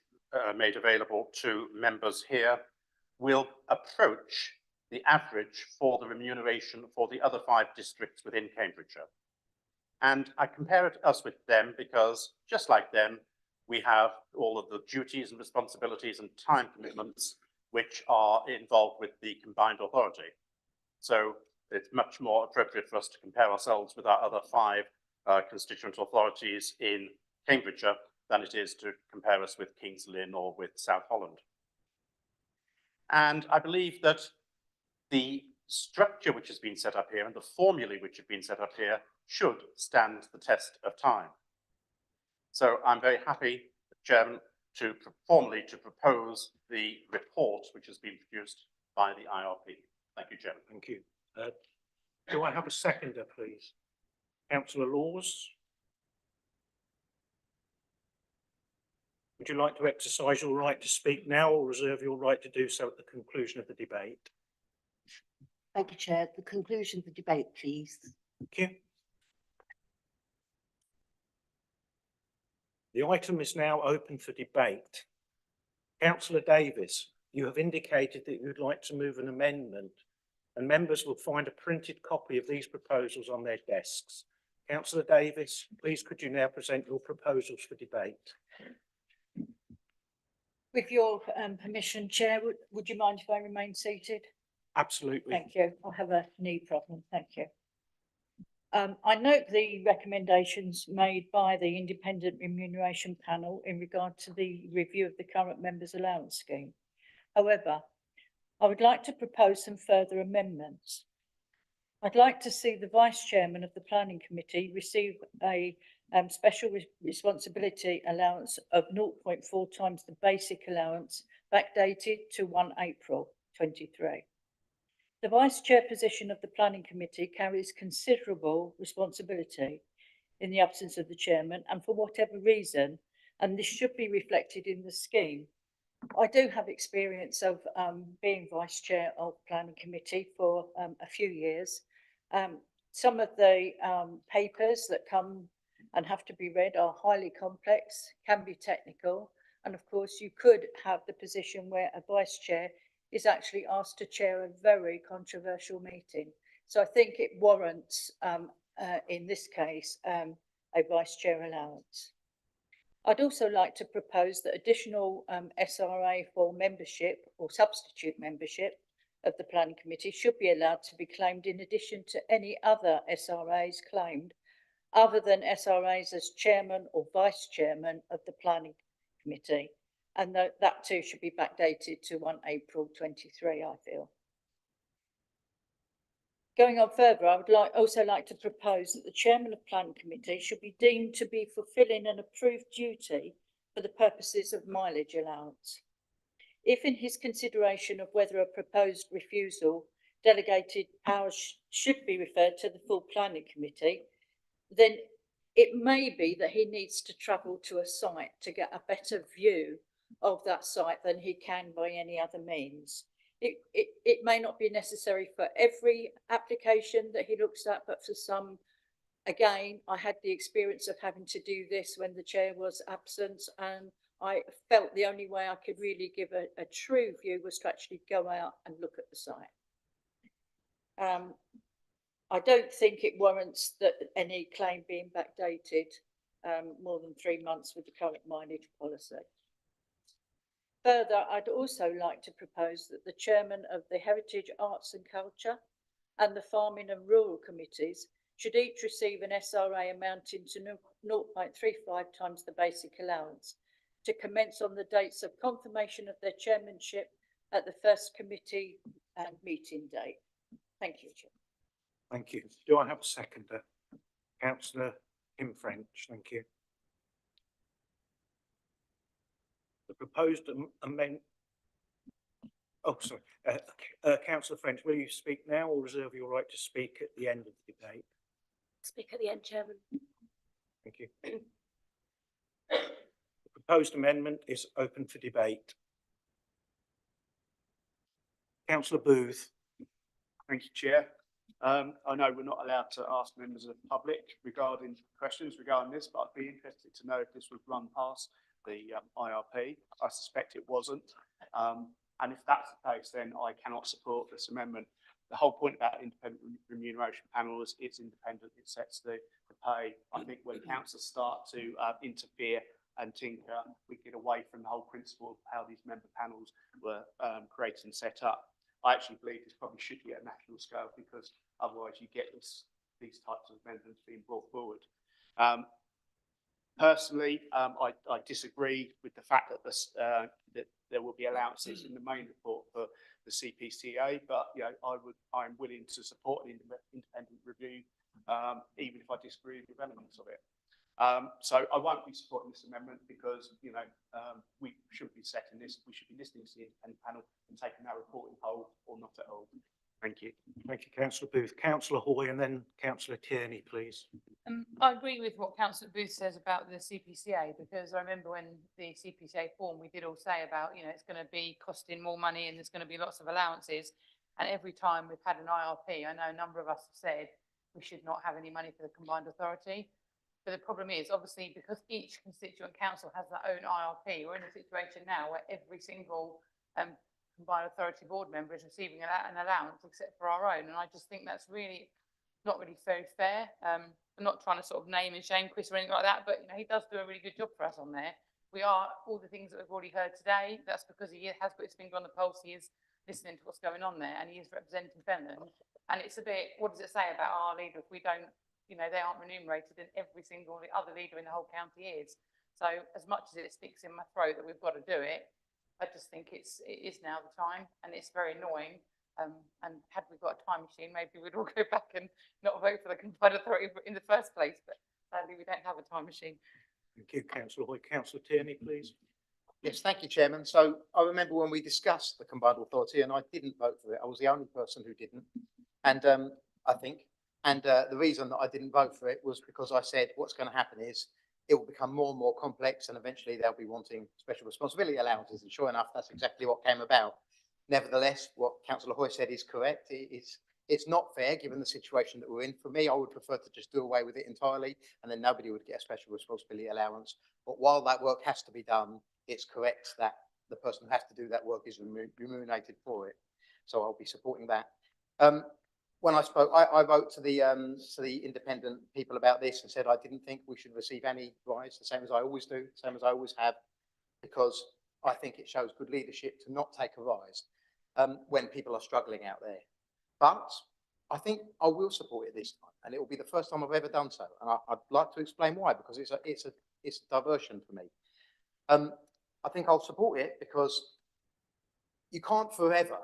made available to members here will approach the average for the remuneration for the other 5 districts within Cambridgeshire. And I compare us with them because just like them, we have all of the duties and responsibilities and time commitments which are involved with the combined authority. So it's much more appropriate for us to compare ourselves with our other 5 constituent authorities in Cambridgeshire than it is to compare us with Kings Lynn or with South Holland. And I believe that the structure which has been set up here and the formulae which have been set up here should stand the test of time. So I'm very happy, Chairman, to formally propose the report which has been produced by the IRP. Thank you, Chairman. Thank you. Do I have a seconder, please? Councillor Laws. Would you like to exercise your right to speak now or reserve your right to do so at the conclusion of the debate? Thank you, Chair. The conclusion of the debate, please. Thank you. The item is now open for debate. Councillor Davis, you have indicated that you would like to move an amendment, and members will find a printed copy of these proposals on their desks. Councillor Davis, please could you now present your proposals for debate? With your permission, Chair, would you mind if I remain seated? Absolutely. Thank you. I have a knee problem. Thank you. I note the recommendations made by the Independent Remuneration Panel in regard to the review of the current members' allowance scheme. However, I would like to propose some further amendments. I'd like to see the Vice Chairman of the Planning Committee receive a special responsibility allowance of 0.4 times the basic allowance, backdated to 1 April 23. The Vice Chair position of the Planning Committee carries considerable responsibility in the absence of the Chairman, and for whatever reason, and this should be reflected in the scheme. I do have experience of being Vice Chair of Planning Committee for a few years. Some of the papers that come and have to be read are highly complex, can be technical, and of course you could have the position where a Vice Chair is actually asked to chair a very controversial meeting. So I think it warrants, in this case, a Vice Chair allowance. I'd also like to propose that additional SRA for membership or substitute membership of the Planning Committee should be allowed to be claimed in addition to any other SRAs claimed, other than SRAs as Chairman or Vice Chairman of the Planning Committee. And that too should be backdated to 1 April 23, I feel. Going on further, I would also like to propose that the Chairman of Planning Committee should be deemed to be fulfilling an approved duty for the purposes of mileage allowance. If in his consideration of whether a proposed refusal, delegated powers should be referred to the full Planning Committee, then it may be that he needs to travel to a site to get a better view of that site than he can by any other means. It may not be necessary for every application that he looks at, but for some, again, I had the experience of having to do this when the chair was absent, and I felt the only way I could really give a true view was to actually go out and look at the site. I don't think it warrants that any claim being backdated more than 3 months with the current mileage policy. Further, I'd also like to propose that the Chairman of the Heritage, Arts and Culture and the Farming and Rural Committees should each receive an SRA amounting to 0.35 times the basic allowance to commence on the dates of confirmation of their chairmanship at the first committee meeting date. Thank you, Chair. Thank you. Do I have a seconder? Councillor Kim French, thank you. The proposed amendment. Oh, sorry. Councillor French, will you speak now or reserve your right to speak at the end of the debate? Speak at the end, Chairman. Thank you. The proposed amendment is open for debate. Councillor Booth. Thank you, Chair. I know we're not allowed to ask members of the public regarding questions regarding this, but I'd be interested to know if this would run past the IRP. I suspect it wasn't. And if that's the case, then I cannot support this amendment. The whole point about independent remuneration panel is it's independent, it sets the pay. I think when councils start to interfere and tinker, we get away from the whole principle of how these member panels were created and set up. I actually believe this probably should be at a national scale, because otherwise you get these types of amendments being brought forward. Personally, I disagree with the fact that that there will be allowances in the main report for the CPCA, but I'm willing to support an independent review, even if I disagree with the elements of it. So I won't be supporting this amendment because we shouldn't be setting this. We should be listening to the independent panel and taking that report in whole or not at all. Thank you. Thank you, Councillor Booth. Councillor Hoy and then Councillor Tierney, please. I agree with what Councillor Booth says about the CPCA, because I remember when the CPCA formed, we did all say about, you know, it's going to be costing more money and there's going to be lots of allowances. And every time we've had an IRP, I know a number of us have said we should not have any money for the combined authority. But the problem is, obviously, because each constituent council has their own IRP, we're in a situation now where every single combined authority board member is receiving an allowance except for our own. And I just think that's really not really very fair. I'm not trying to sort of name and shame Chris or anything like that, but you know, he does do a really good job for us on there. We are all the things that we've already heard today. That's because he has got his finger on the pulse. He is listening to what's going on there, and he is representing Fenland. And it's a bit, what does it say about our leader if we don't, you know, they aren't remunerated, and every single other leader in the whole county is. So as much as it sticks in my throat that we've got to do it, I just think it is now the time, and it's very annoying. And had we got a time machine, maybe we'd all go back and not vote for the combined authority in the first place. But sadly, we don't have a time machine. Thank you, Councillor Hoy. Councillor Tierney, please. Yes, thank you, Chairman. So I remember when we discussed the combined authority, and I didn't vote for it. I was the only person who didn't. And I think, and the reason that I didn't vote for it was because I said what's going to happen is it will become more and more complex, and eventually they'll be wanting special responsibility allowances. And sure enough, that's exactly what came about. Nevertheless, what Councillor Hoy said is correct. It's not fair given the situation that we're in. For me, I would prefer to just do away with it entirely, and then nobody would get a special responsibility allowance. But while that work has to be done, it's correct that the person who has to do that work is remunerated for it. So I'll be supporting that. When I spoke, I wrote to the independent people about this and said I didn't think we should receive any rise, the same as I always do, same as I always have, because I think it shows good leadership to not take a rise when people are struggling out there. But I think I will support it this time, and it will be the first time I've ever done so. And I'd like to explain why, because it's a diversion for me. I think I'll support it because you can't forever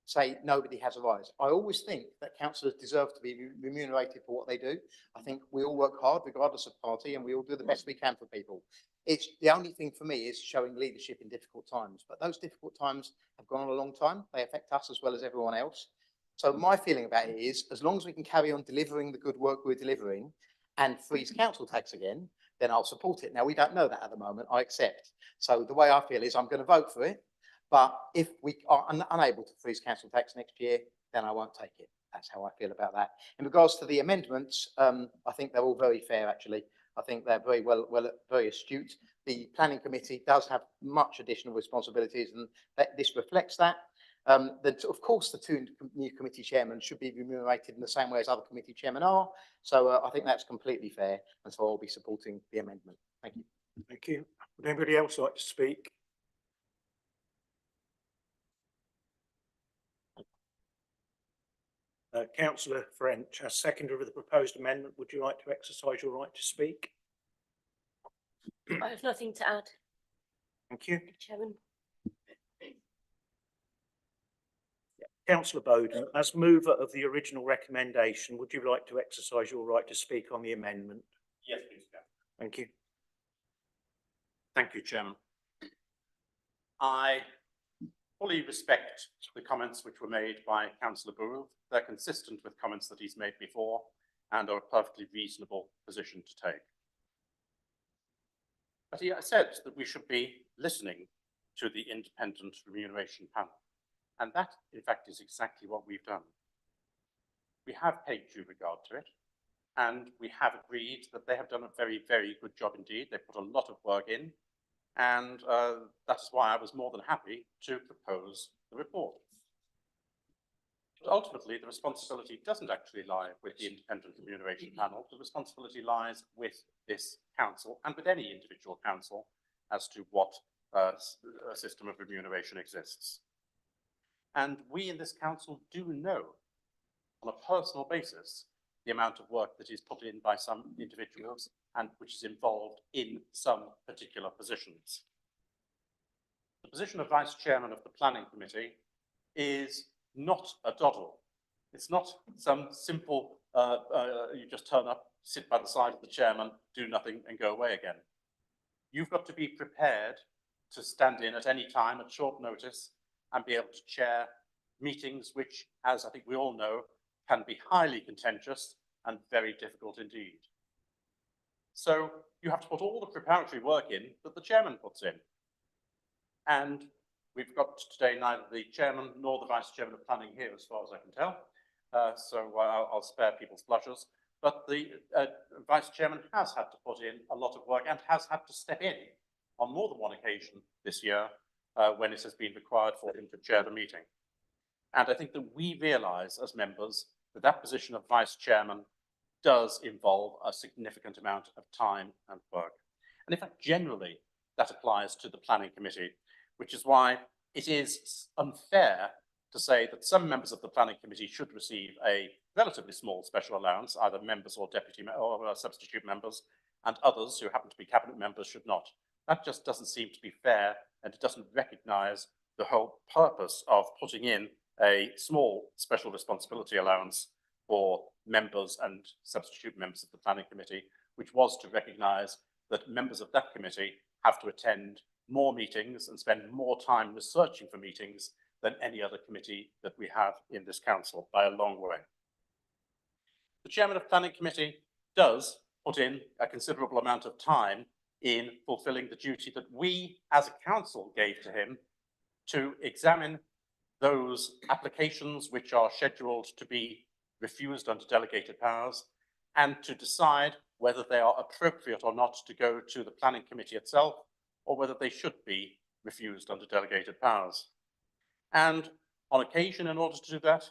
say nobody has a rise. I always think that councillors deserve to be remunerated for what they do. I think we all work hard regardless of party, and we all do the best we can for people. It's the only thing for me is showing leadership in difficult times, but those difficult times have gone on a long time. They affect us as well as everyone else. So my feeling about it is, as long as we can carry on delivering the good work we're delivering and freeze council tax again, then I'll support it. Now, we don't know that at the moment, I accept. So the way I feel is I'm going to vote for it, but if we are unable to freeze council tax next year, then I won't take it. That's how I feel about that. In regards to the amendments, I think they're all very fair, actually. I think they're very astute. The planning committee does have much additional responsibilities, and this reflects that. Of course, the two new committee chairmen should be remunerated in the same way as other committee chairmen are. So I think that's completely fair, and so I'll be supporting the amendment. Thank you. Thank you. Would anybody else like to speak? Councillor French, as seconder of the proposed amendment, would you like to exercise your right to speak? I have nothing to add, Thank you. Chairman. Councillor Bowden, as mover of the original recommendation, would you like to exercise your right to speak on the amendment? Yes, please, Chair. Thank you. Thank you, Chairman. I fully respect the comments which were made by Councillor Booth. They're consistent with comments that he's made before and are a perfectly reasonable position to take. But he said that we should be listening to the independent remuneration panel. And that, in fact, is exactly what we've done. We have paid due regard to it, and we have agreed that they have done a very, very good job indeed. They put a lot of work in, and that's why I was more than happy to propose the report. But ultimately, the responsibility doesn't actually lie with the independent remuneration panel. The responsibility lies with this council and with any individual council as to what a system of remuneration exists. And we in this council do know on a personal basis the amount of work that is put in by some individuals and which is involved in some particular positions. The position of Vice Chairman of the Planning Committee is not a doddle. It's not some simple, you just turn up, sit by the side of the chairman, do nothing and go away again. You've got to be prepared to stand in at any time at short notice and be able to chair meetings which, as I think we all know, can be highly contentious and very difficult indeed. So you have to put all the preparatory work in that the chairman puts in. And we've got today neither the chairman nor the vice chairman of planning here, as far as I can tell. So I'll spare people's blushes. But the vice chairman has had to put in a lot of work and has had to step in on more than one occasion this year when it has been required for him to chair the meeting. And I think that we realise as members that that position of vice chairman does involve a significant amount of time and work. And in fact, generally, that applies to the planning committee, which is why it is unfair to say that some members of the planning committee should receive a relatively small special allowance, either members or deputy or substitute members, and others who happen to be cabinet members should not. That just doesn't seem to be fair, and it doesn't recognise the whole purpose of putting in a small special responsibility allowance for members and substitute members of the planning committee, which was to recognise that members of that committee have to attend more meetings and spend more time researching for meetings than any other committee that we have in this council by a long way. The chairman of planning committee does put in a considerable amount of time in fulfilling the duty that we as a council gave to him to examine those applications which are scheduled to be refused under delegated powers and to decide whether they are appropriate or not to go to the planning committee itself or whether they should be refused under delegated powers. And on occasion, in order to do that,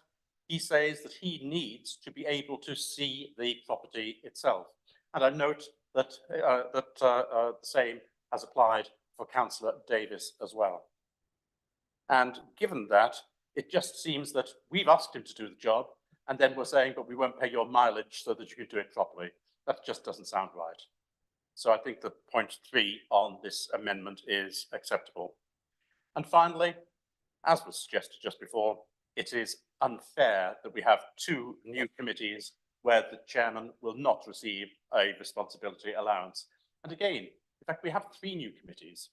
he says that he needs to be able to see the property itself. And I note that the same has applied for Councillor Davis as well. And given that, it just seems that we've asked him to do the job, and then we're saying, but we won't pay your mileage so that you can do it properly. That just doesn't sound right. So I think that point 3 on this amendment is acceptable. And finally, as was suggested just before, it is unfair that we have 2 new committees where the chairman will not receive a responsibility allowance. And again, in fact, we have 3 new committees,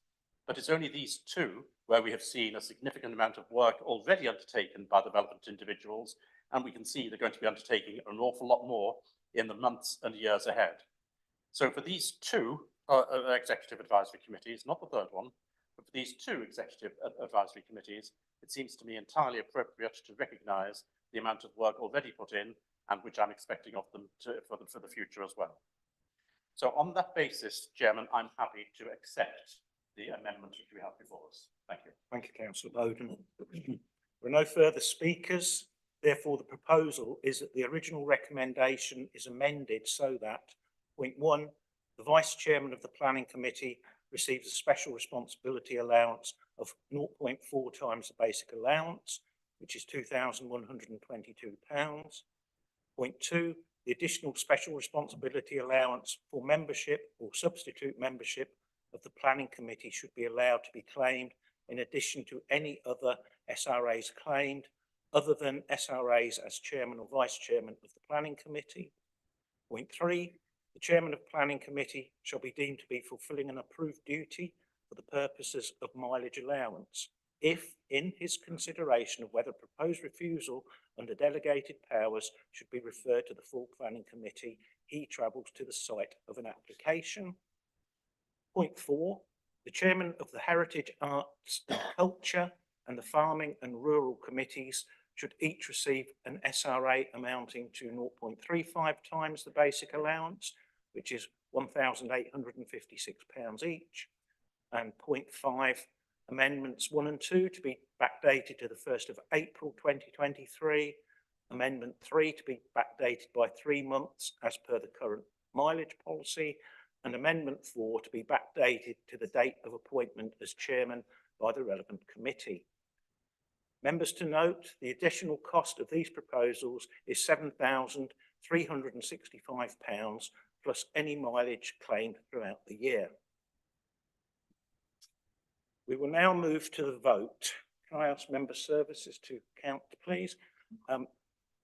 but it's only these 2 where we have seen a significant amount of work already undertaken by the relevant individuals, and we can see they're going to be undertaking an awful lot more in the months and years ahead. So for these 2 executive advisory committees, not the third one, but for these 2 executive advisory committees, it seems to me entirely appropriate to recognise the amount of work already put in and which I'm expecting of them for the future as well. So on that basis, Chairman, I'm happy to accept the amendment which we have before us. Thank you. Thank you, Councillor Bowden. There are no further speakers. Therefore, the proposal is that the original recommendation is amended so that, point 1, the Vice Chairman of the Planning Committee receives a special responsibility allowance of 0.4 times the basic allowance, which is £2,122. Point 2, the additional special responsibility allowance for membership or substitute membership of the Planning Committee should be allowed to be claimed in addition to any other SRAs claimed other than SRAs as Chairman or Vice Chairman of the Planning Committee. Point 3, the Chairman of Planning Committee shall be deemed to be fulfilling an approved duty for the purposes of mileage allowance if, in his consideration of whether proposed refusal under delegated powers should be referred to the full Planning Committee, he travels to the site of an application. Point 4, the Chairman of the Heritage, Arts and Culture and the Farming and Rural Committees should each receive an SRA amounting to 0.35 times the basic allowance, which is £1,856 each. And point 5, amendments 1 and 2 to be backdated to the 1st of April 2023, amendment 3 to be backdated by 3 months as per the current mileage policy, and amendment 4 to be backdated to the date of appointment as chairman by the relevant committee. Members to note, the additional cost of these proposals is £7,365 plus any mileage claimed throughout the year. We will now move to the vote. Can I ask member services to count, please?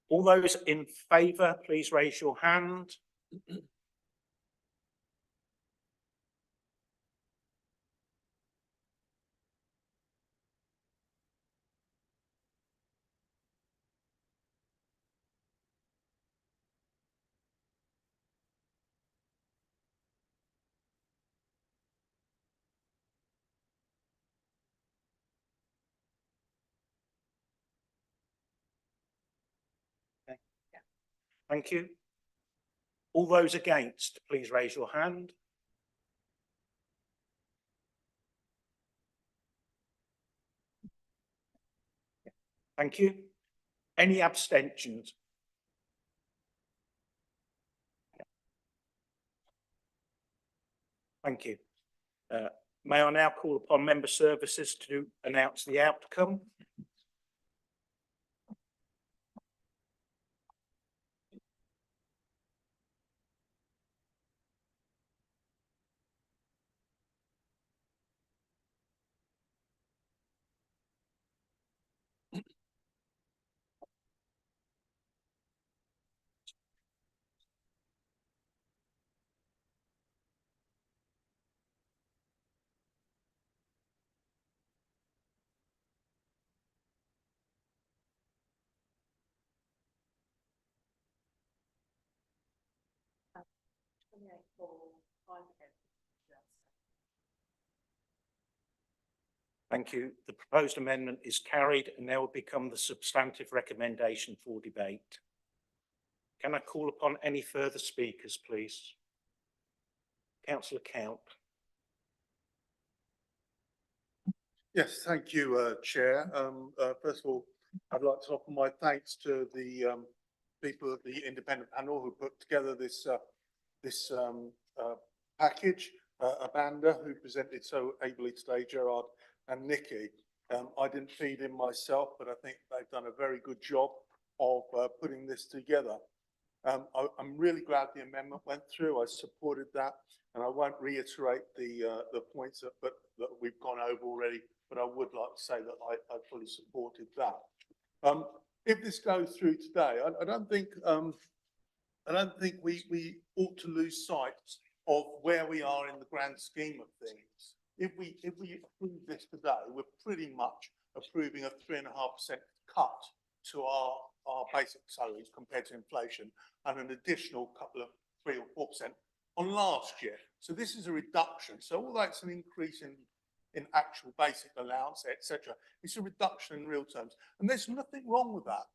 All those in favour, please raise your hand. Thank you. All those against, please raise your hand. Thank you. Any abstentions? Thank you. May I now call upon member services to announce the outcome? Thank you. The proposed amendment is carried and now will become the substantive recommendation for debate. Can I call upon any further speakers, please? Councillor Count. Yes, thank you, Chair. First of all, I'd like to offer my thanks to the people at the independent panel who put together this package. Amanda, who presented so ably today, Gerard, and Nikki. I didn't feed in myself, but I think they've done a very good job of putting this together. I'm really glad the amendment went through. I supported that, and I won't reiterate the points that we've gone over already, but I would like to say that I fully supported that. If this goes through today, I don't think we ought to lose sight of where we are in the grand scheme of things. If we approve this today, we're pretty much approving a 3.5% cut to our basic salaries compared to inflation, and an additional couple of 3 or 4% on last year. So this is a reduction. So although it's an increase in actual basic allowance, etc., it's a reduction in real terms. And there's nothing wrong with that,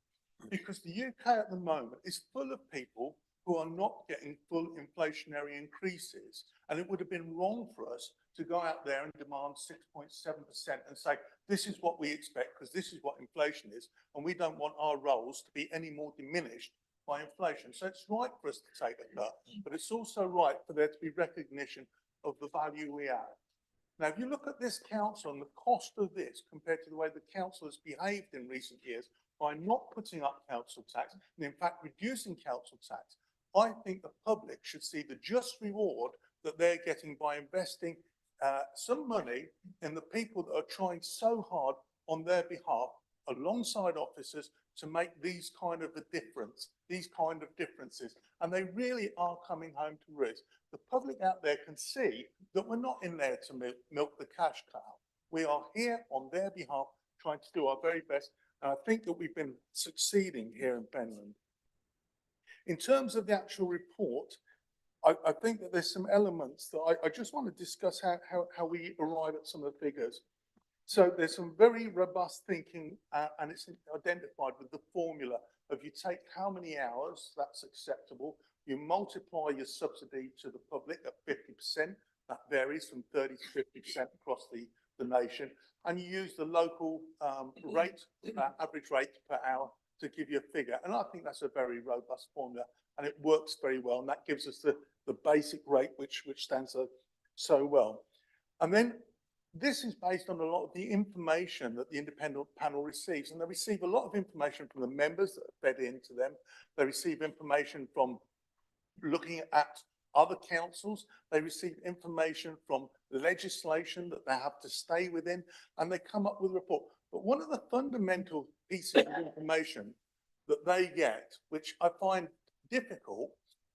because the UK at the moment is full of people who are not getting full inflationary increases. And it would have been wrong for us to go out there and demand 6.7% and say, this is what we expect because this is what inflation is, and we don't want our roles to be any more diminished by inflation. So it's right for us to take a cut, but it's also right for there to be recognition of the value we add. Now, if you look at this council and the cost of this compared to the way the council has behaved in recent years by not putting up council tax and in fact reducing council tax, I think the public should see the just reward that they're getting by investing some money in the people that are trying so hard on their behalf alongside officers to make these kind of a difference, these kind of differences. And they really are coming home to roost. The public out there can see that we're not in there to milk the cash cow. We are here on their behalf, trying to do our very best. And I think that we've been succeeding here in Penland. In terms of the actual report, I think that there's some elements that I just want to discuss how we arrive at some of the figures. So there's some very robust thinking, and it's identified with the formula of you take how many hours, that's acceptable, you multiply your subsidy to the public at 50%, that varies from 30 to 50% across the nation, and you use the local rate, average rate per hour to give you a figure. And I think that's a very robust formula, and it works very well, and that gives us the basic rate which stands so well. And then this is based on a lot of the information that the independent panel receives, and they receive a lot of information from the members that are fed into them. They receive information from looking at other councils. They receive information from legislation that they have to stay within, and they come up with a report. But one of the fundamental pieces of information that they get, which I find difficult,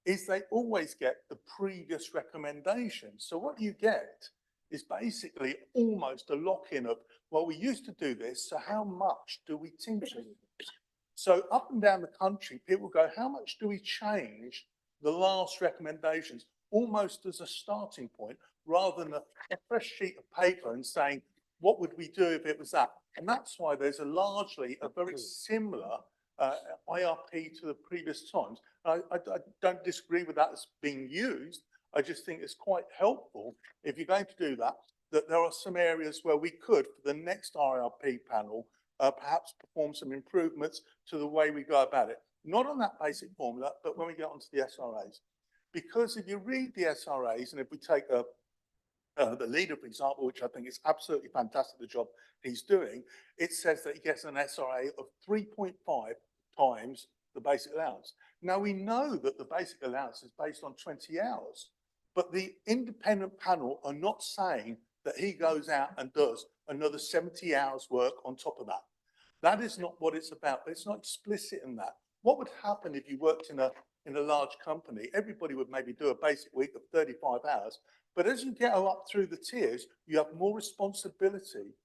is they always get the previous recommendations. So what you get is basically almost a lock-in of, well, we used to do this, so how much do we tinker with it? So up and down the country, people go, how much do we change the last recommendations, almost as a starting point, rather than a fresh sheet of paper and saying, what would we do if it was that? And that's why there's largely a very similar IRP to the previous times. I don't disagree with that as being used. I just think it's quite helpful, if you're going to do that, that there are some areas where we could, for the next RRP panel, perhaps perform some improvements to the way we go about it. Not on that basic formula, but when we get onto the SRAs. Because if you read the SRAs, and if we take the leader, for example, which I think is absolutely fantastic, the job he's doing, it says that he gets an SRA of 3.5 times the basic allowance. Now, we know that the basic allowance is based on 20 hours, but the independent panel are not saying that he goes out and does another 70 hours work on top of that. That is not what it's about. It's not explicit in that. What would happen if you worked in a large company? Everybody would maybe do a basic week of 35 hours, but as you get up through the tiers, you have more responsibility.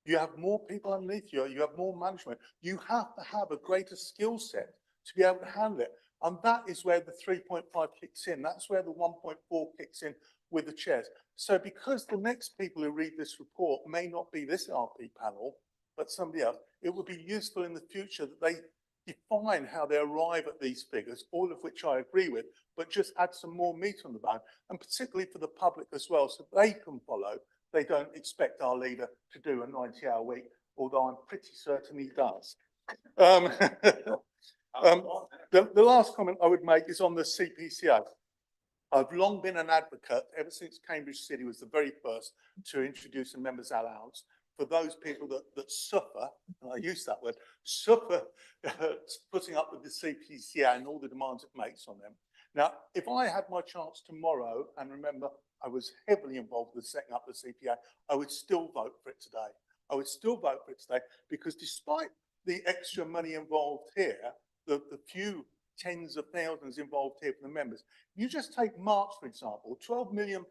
You have more people underneath you. You have more management. You have to have a greater skill set to be able to handle it. And that is where the 3.5 kicks in. That's where the 1.4 kicks in with the chairs. So because the next people who read this report may not be this RP panel, but somebody else, it would be useful in the future that they define how they arrive at these figures, all of which I agree with, but just add some more meat on the bone, and particularly for the public as well, so they can follow. They don't expect our leader to do a 90-hour week, although I'm pretty certain he does. The last comment I would make is on the CPCA. I've long been an advocate, ever since Cambridge City was the very first to introduce a members' allowance, for those people that suffer, and I use that word, suffer putting up with the CPCA and all the demands it makes on them. Now, if I had my chance tomorrow, and remember, I was heavily involved with setting up the CPA, I would still vote for it today. I would still vote for it today, because despite the extra money involved here, the few tens of thousands involved here for the members, you just take March, for example, £12 million,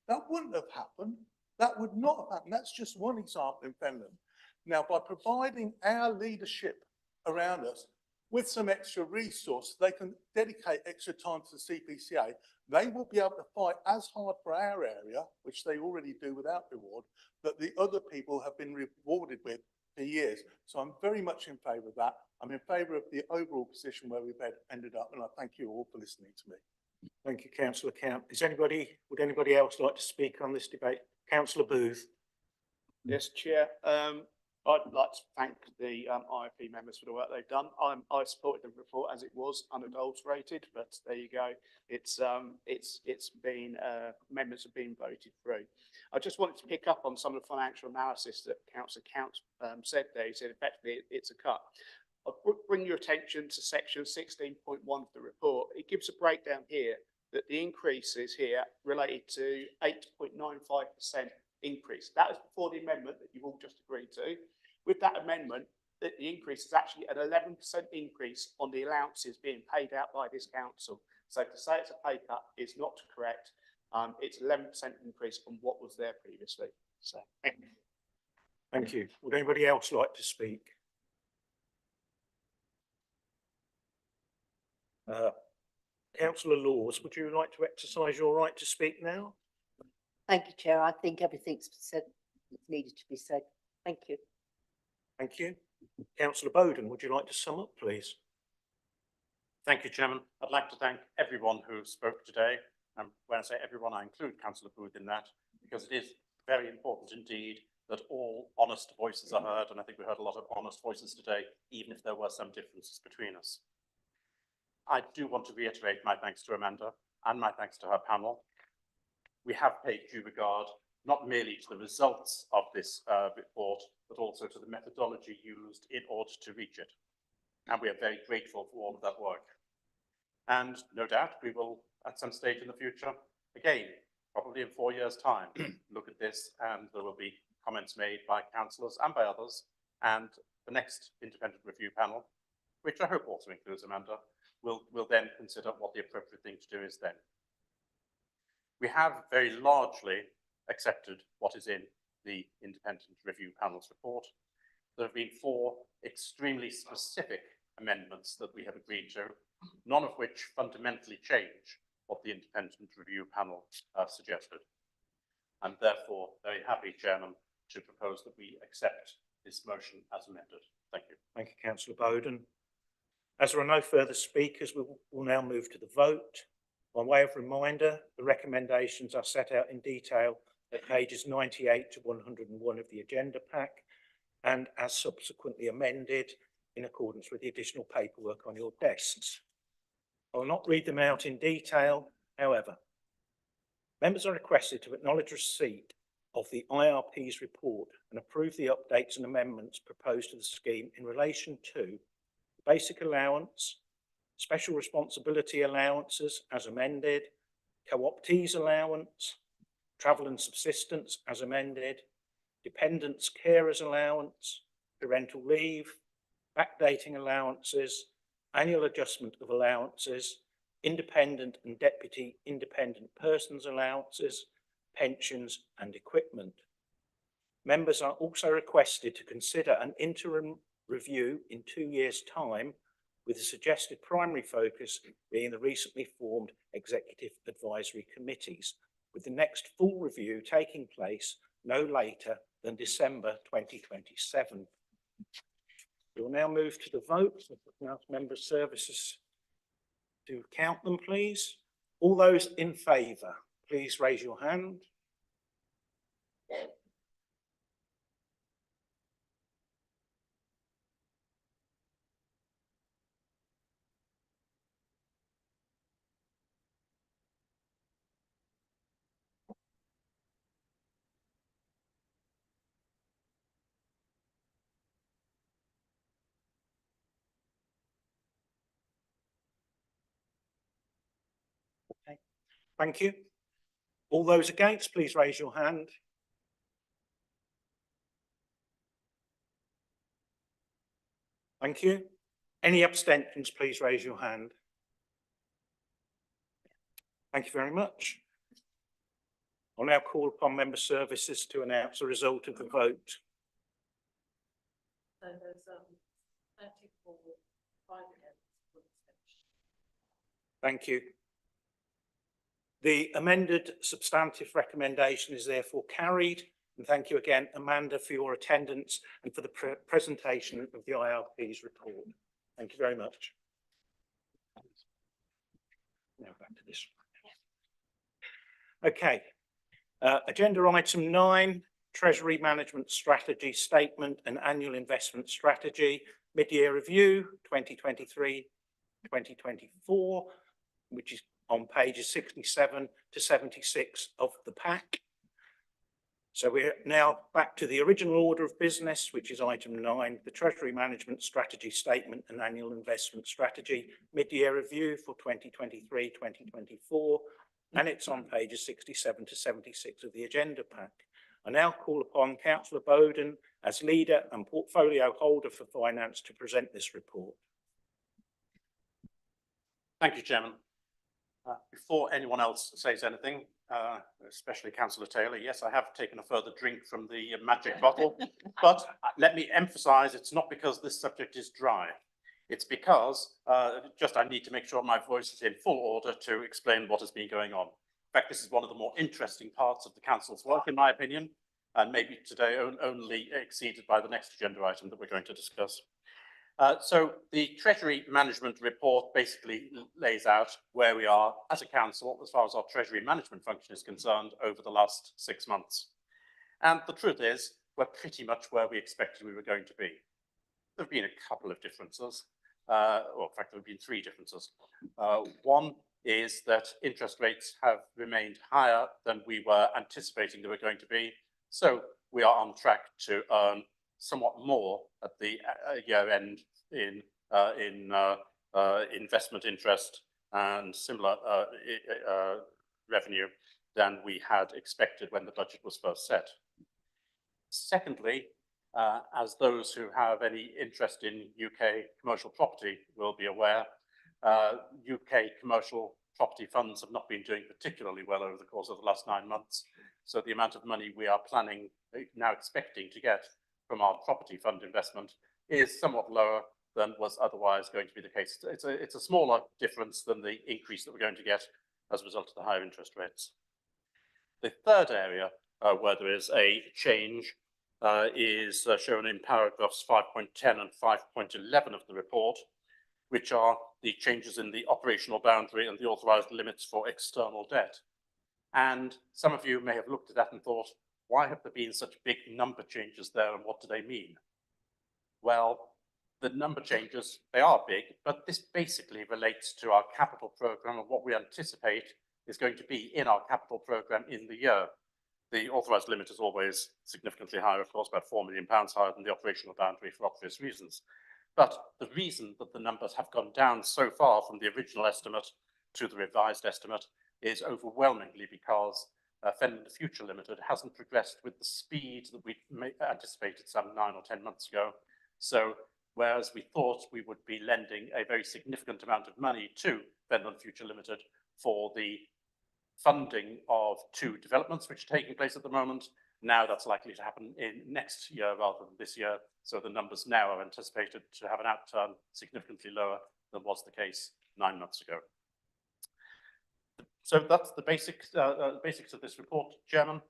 that wouldn't have happened. That would not have happened. That's just one example in Finland. Now, by providing our leadership around us with some extra resource, they can dedicate extra time to the CPCA. They will be able to fight as hard for our area, which they already do without reward, that the other people have been rewarded with for years. So I'm very much in favour of that. I'm in favour of the overall position where we've ended up, and I thank you all for listening to me. Thank you, Councillor Count. Would anybody else like to speak on this debate? Councillor Booth. Yes, Chair. I'd like to thank the IFP members for the work they've done. I supported the report as it was, unadulterated, but there you go. It's been members have been voted through. I just wanted to pick up on some of the financial analysis that Councillor Count said there. He said effectively it's a cut. I'll bring your attention to section 16.1 of the report. It gives a breakdown here that the increases here related to 8.95% increase. That is before the amendment that you've all just agreed to. With that amendment, the increase is actually an 11% increase on the allowances being paid out by this council. So to say it's a pay cut is not correct. It's 11% increase on what was there previously. So thank you. Thank you. Would anybody else like to speak? Councillor Laws, would you like to exercise your right to speak now? Thank you, Chair. I think everything's said that's needed to be said. Thank you. Thank you. Councillor Bowden, would you like to sum up, please? Thank you, Chairman. I'd like to thank everyone who spoke today. And when I say everyone, I include Councillor Booth in that, because it is very important indeed that all honest voices are heard. And I think we heard a lot of honest voices today, even if there were some differences between us. I do want to reiterate my thanks to Amanda and my thanks to her panel. We have paid due regard not merely to the results of this report, but also to the methodology used in order to reach it. And we are very grateful for all of that work. And no doubt we will, at some stage in the future, again, probably in 4 years' time, look at this, and there will be comments made by councillors and by others. And the next independent review panel, which I hope also includes Amanda, will then consider what the appropriate thing to do is then. We have very largely accepted what is in the independent review panel's report. There have been 4 extremely specific amendments that we have agreed to, none of which fundamentally change what the independent review panel suggested. I'm therefore very happy, Chairman, to propose that we accept this motion as amended. Thank you. Thank you, Councillor Bowden. As there are no further speakers, we will now move to the vote. By way of reminder, the recommendations are set out in detail at pages 98 to 101 of the agenda pack and as subsequently amended in accordance with the additional paperwork on your desks. I will not read them out in detail, however. Members are requested to acknowledge receipt of the IRP's report and approve the updates and amendments proposed to the scheme in relation to basic allowance, special responsibility allowances as amended, co-optees allowance, travel and subsistence as amended, dependents carers allowance, parental leave, backdating allowances, annual adjustment of allowances, independent and deputy independent persons allowances, pensions and equipment. Members are also requested to consider an interim review in 2 years' time, with the suggested primary focus being the recently formed executive advisory committees, with the next full review taking place no later than December 2027. We will now move to the vote. Now, member services to count them, please. All those in favour, please raise your hand. Okay, thank you. All those against, please raise your hand. Thank you. Any abstentions, please raise your hand. Thank you very much. I'll now call upon member services to announce the result of the vote. So there's 34, 5 against. Thank you. The amended substantive recommendation is therefore carried. And thank you again, Amanda, for your attendance and for the presentation of the IRP's report. Thank you very much. Now back to this one. Okay. Agenda item 9, Treasury Management Strategy Statement and Annual Investment Strategy, Mid-Year Review 2023-2024, which is on pages 67 to 76 of the pack. So we're now back to the original order of business, which is item 9, the Treasury Management Strategy Statement and Annual Investment Strategy, Mid-Year Review for 2023-2024. And it's on pages 67 to 76 of the agenda pack. I now call upon Councillor Bowden as leader and portfolio holder for finance to present this report. Thank you, Chairman. Before anyone else says anything, especially Councillor Taylor, yes, I have taken a further drink from the magic bottle, but let me emphasise it's not because this subject is dry. It's because I need to make sure my voice is in full order to explain what has been going on. In fact, this is one of the more interesting parts of the Council's work, in my opinion, and maybe today only exceeded by the next agenda item that we're going to discuss. So the Treasury Management Report basically lays out where we are as a council as far as our Treasury Management function is concerned over the last 6 months. And the truth is, we're pretty much where we expected we were going to be. There have been a couple of differences. Well, in fact, there have been 3 differences. One is that interest rates have remained higher than we were anticipating they were going to be. So we are on track to earn somewhat more at the year end in investment interest and similar revenue than we had expected when the budget was first set. Secondly, as those who have any interest in UK commercial property will be aware, UK commercial property funds have not been doing particularly well over the course of the last 9 months. So the amount of money we are now expecting to get from our property fund investment is somewhat lower than was otherwise going to be the case. It's a smaller difference than the increase that we're going to get as a result of the higher interest rates. The third area where there is a change is shown in paragraphs 5.10 and 5.11 of the report. which are the changes in the operational boundary and the authorised limits for external debt. And some of you may have looked at that and thought, why have there been such big number changes there and what do they mean? Well, the number changes, they are big, but this basically relates to our capital programme and what we anticipate is going to be in our capital programme in the year. The authorised limit is always significantly higher, of course, about £4 million higher than the operational boundary for obvious reasons. But the reason that the numbers have gone down so far from the original estimate to the revised estimate is overwhelmingly because Fenland Future Limited hasn't progressed with the speed that we anticipated some 9 or 10 months ago. So whereas we thought we would be lending a very significant amount of money to Fenland Future Limited for the funding of 2 developments which are taking place at the moment, now that's likely to happen in next year rather than this year. So the numbers now are anticipated to have an outturn significantly lower than was the case 9 months ago. So that's the basics of this report, Chairman.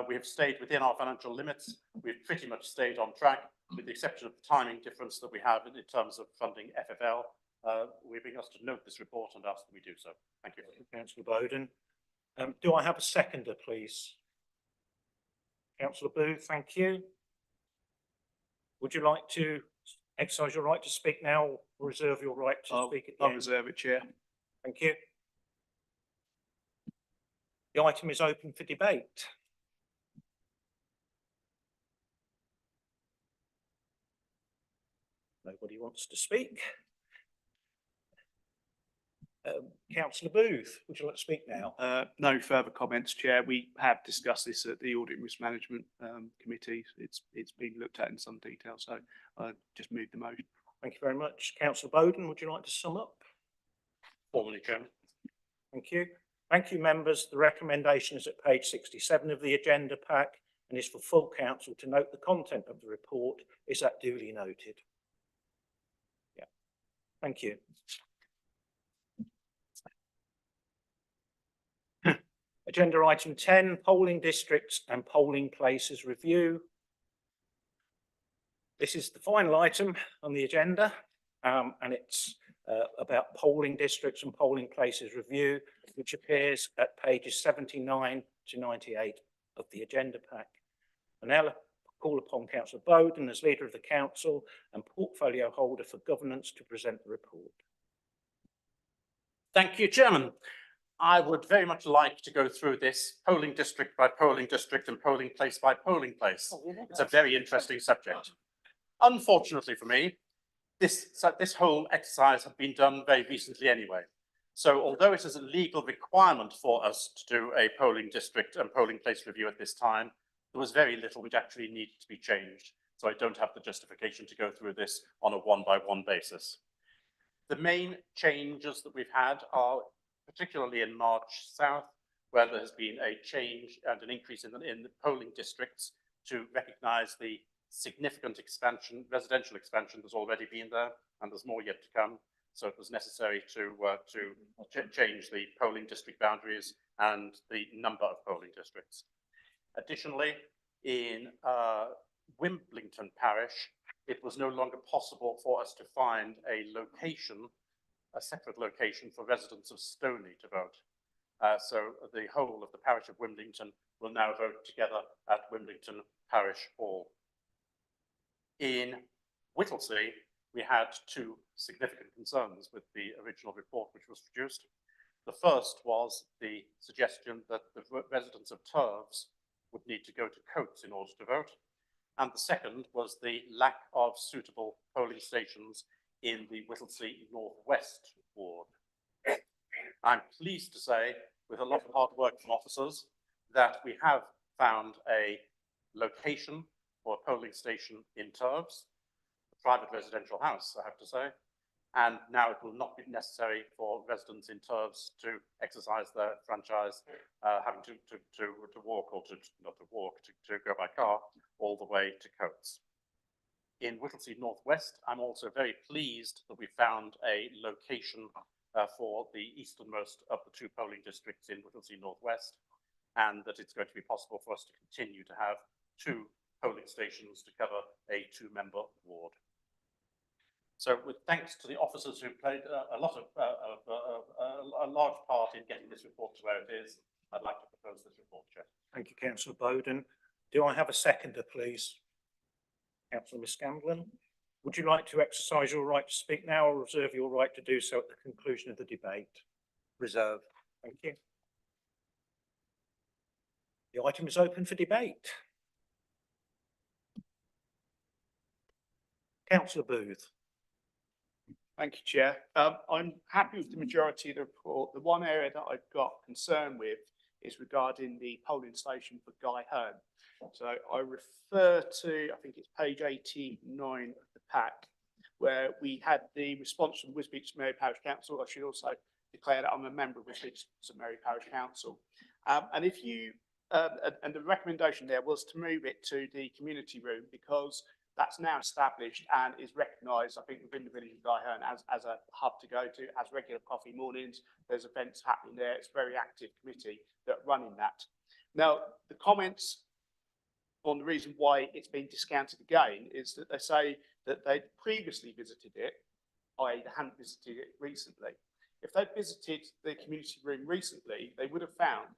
We have stayed within our financial limits. We've pretty much stayed on track, with the exception of the timing difference that we have in terms of funding FFL. We bring us to note this report and ask that we do so. Thank you. Councillor Bowden. Do I have a seconder, please? Councillor Booth, thank you. Would you like to exercise your right to speak now or reserve your right to speak at the end? I'll reserve it, Chair. Thank you. The item is open for debate. Nobody wants to speak. Councillor Booth, would you like to speak now? No further comments, Chair. We have discussed this at the Audit and Risk Management Committee. It's been looked at in some detail, so I just moved the motion. Thank you very much. Councillor Bowden, would you like to sum up? Formally, Chairman. Thank you. Thank you, members. The recommendation is at page 67 of the agenda pack and is for full council to note the content of the report. Is that duly noted? Yeah. Thank you. Agenda item 10, polling districts and polling places review. This is the final item on the agenda, and it's about polling districts and polling places review, which appears at pages 79 to 98 of the agenda pack. And now call upon Councillor Bowden as leader of the council and portfolio holder for governance to present the report. Thank you, Chairman. I would very much like to go through this polling district by polling district and polling place by polling place. It's a very interesting subject. Unfortunately for me, this whole exercise had been done very recently anyway. So although it is a legal requirement for us to do a polling district and polling place review at this time, there was very little which actually needed to be changed. So I don't have the justification to go through this on a one-by-one basis. The main changes that we've had are particularly in March South, where there has been a change and an increase in the polling districts to recognise the significant expansion, residential expansion that's already been there, and there's more yet to come. So it was necessary to change the polling district boundaries and the number of polling districts. Additionally, in Wimbledon Parish, it was no longer possible for us to find a separate location for residents of Stoney to vote. So the whole of the parish of Wimbledon will now vote together at Wimbledon Parish Hall. In Whittlesey, we had 2 significant concerns with the original report which was produced. The first was the suggestion that the residents of Turves would need to go to Coates in order to vote. And the second was the lack of suitable polling stations in the Whittlesey Northwest ward. I'm pleased to say, with a lot of hard work from officers, that we have found a location for a polling station in Turves, a private residential house, I have to say, and now it will not be necessary for residents in Turves to exercise their franchise, having to walk or to go by car all the way to Coates. In Whittlesey Northwest, I'm also very pleased that we found a location for the easternmost of the 2 polling districts in Whittlesey Northwest, and that it's going to be possible for us to continue to have 2 polling stations to cover a 2-member ward. So with thanks to the officers who played a large part in getting this report to where it is, I'd like to propose this report, Chair. Thank you, Councillor Bowden. Do I have a seconder, please? Councillor Miscamblen, would you like to exercise your right to speak now or reserve your right to do so at the conclusion of the debate? Reserve. Thank you. The item is open for debate. Councillor Booth. Thank you, Chair. I'm happy with the majority of the report. The one area that I've got concern with is regarding the polling station for Guy Hearn. So I refer to, I think it's page 89 of the pack, where we had the response from Wisbech St Mary Parish Council. I should also declare that I'm a member of Wisbech St Mary Parish Council. And if you, and the recommendation there was to move it to the community room because that's now established and is recognised, I think, within the village of Guy Hearn as a hub to go to, has regular coffee mornings, there's events happening there, it's a very active committee that are running that. Now, the comments on the reason why it's been discounted again is that they say that they'd previously visited it, i.e. they hadn't visited it recently. If they'd visited the community room recently, they would have found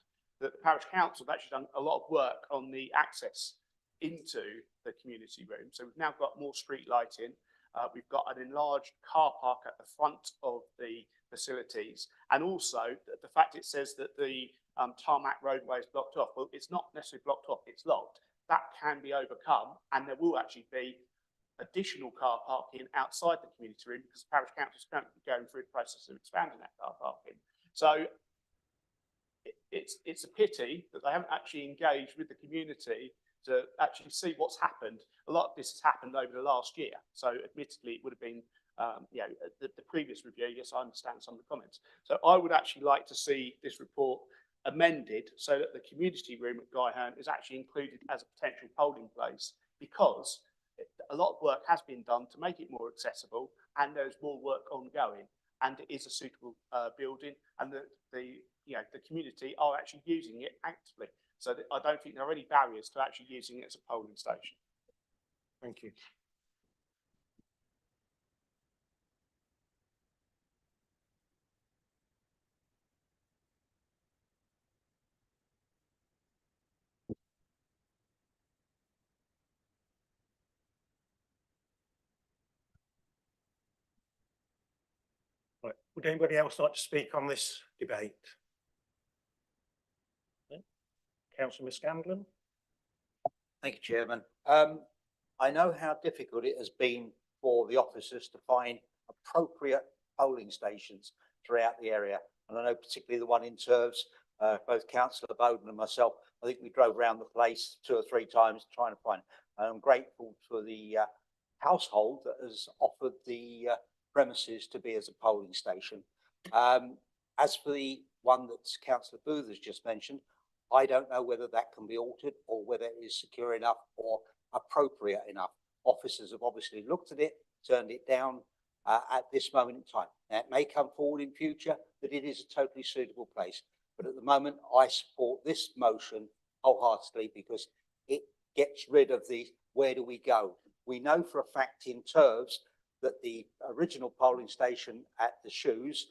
that the parish council have actually done a lot of work on the access into the community room. So we've now got more street lighting. We've got an enlarged car park at the front of the facilities. And also the fact it says that the tarmac roadway is blocked off. Well, it's not necessarily blocked off, it's locked. That can be overcome. And there will actually be additional car parking outside the community room because the parish council is currently going through the process of expanding that car parking. So it's a pity that they haven't actually engaged with the community to actually see what's happened. A lot of this has happened over the last year. So admittedly, it would have been, the previous review. Yes, I understand some of the comments. So I would actually like to see this report amended so that the community room at Guy Hearn is actually included as a potential polling place, because a lot of work has been done to make it more accessible and there's more work ongoing, and it is a suitable building, and the community are actually using it actively. So I don't think there are any barriers to actually using it as a polling station. Thank you. Right. Would anybody else like to speak on this debate? Councillor Miscamblen. Thank you, Chairman. I know how difficult it has been for the officers to find appropriate polling stations throughout the area. And I know particularly the one in Turves, both Councillor Bowden and myself, I think we drove around the place 2 or 3 times trying to find it. And I'm grateful for the household that has offered the premises to be as a polling station. As for the one that Councillor Booth has just mentioned, I don't know whether that can be altered or whether it is secure enough or appropriate enough. Officers have obviously looked at it, turned it down at this moment in time. Now, it may come forward in future that it is a totally suitable place, but at the moment I support this motion wholeheartedly because it gets rid of the where do we go. We know for a fact in Turves that the original polling station at the Shoes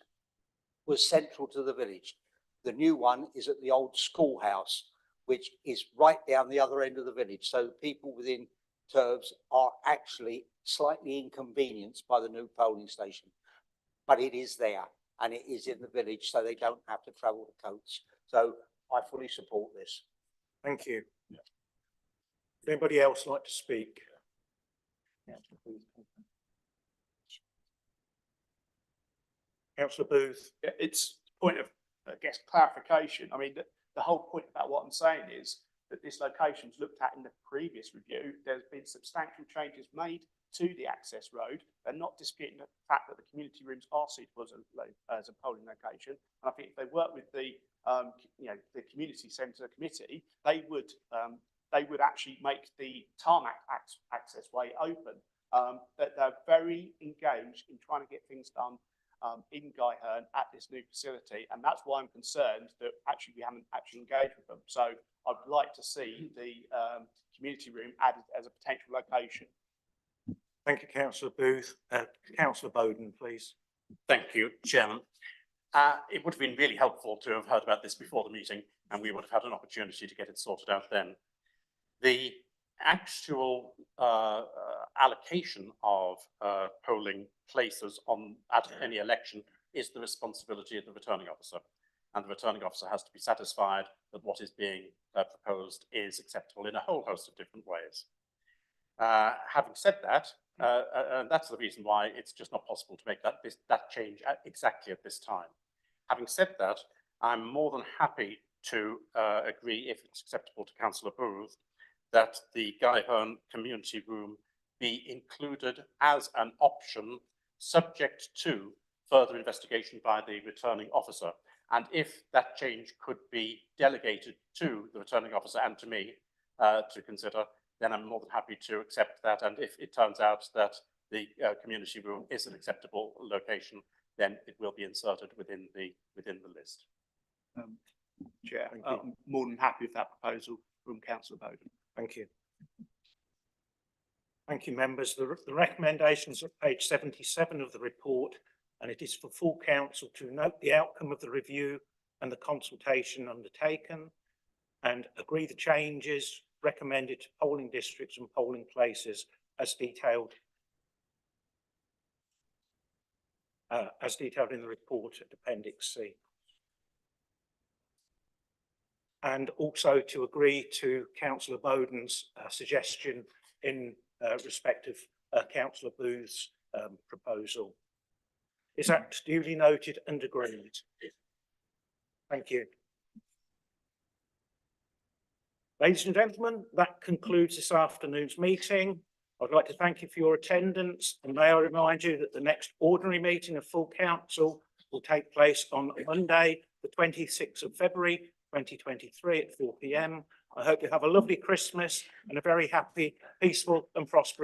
was central to the village. The new one is at the old schoolhouse, which is right down the other end of the village. So people within Turves are actually slightly inconvenienced by the new polling station. But it is there and it is in the village, so they don't have to travel to Coates. So I fully support this. Thank you. Would anybody else like to speak? Councillor Booth. Yeah, it's a point of, I guess, clarification. I mean, the whole point about what I'm saying is that this location was looked at in the previous review. There's been substantial changes made to the access road. They're not disputing the fact that the community rooms are suitable as a polling location. And I think if they work with the the community centre committee, they would actually make the tarmac access way open. That they're very engaged in trying to get things done in Guy Hearn at this new facility, and that's why I'm concerned that actually we haven't actually engaged with them. So I'd like to see the community room added as a potential location. Thank you, councillor Booth. Councillor Bowden, please. Thank you, Chairman. It would have been really helpful to have heard about this before the meeting, and we would have had an opportunity to get it sorted out then. The actual allocation of polling places at any election is the responsibility of the returning officer. And the returning officer has to be satisfied that what is being proposed is acceptable in a whole host of different ways. Having said that, and that's the reason why it's just not possible to make that change exactly at this time. Having said that, I'm more than happy to agree, if it's acceptable to Councillor Booth, that the Guy Hearn Community Room be included as an option subject to further investigation by the returning officer. And if that change could be delegated to the returning officer and to me to consider, then I'm more than happy to accept that. And if it turns out that the community room is an acceptable location, then it will be inserted within the list. Chair, I'm more than happy with that proposal from Councillor Bowden. Thank you. Thank you, members. The recommendations at page 77 of the report, and it is for full council to note the outcome of the review and the consultation undertaken, and agree the changes recommended to polling districts and polling places as detailed in the report at Appendix C. And also to agree to Councillor Bowden's suggestion in respect of Councillor Booth's proposal. Is that duly noted and agreed? Thank you. Ladies and gentlemen, that concludes this afternoon's meeting. I'd like to thank you for your attendance, and may I remind you that the next ordinary meeting of full council will take place on Monday, the 26th of February 2023 at 4 p.m. I hope you have a lovely Christmas and a very happy, peaceful and prosperous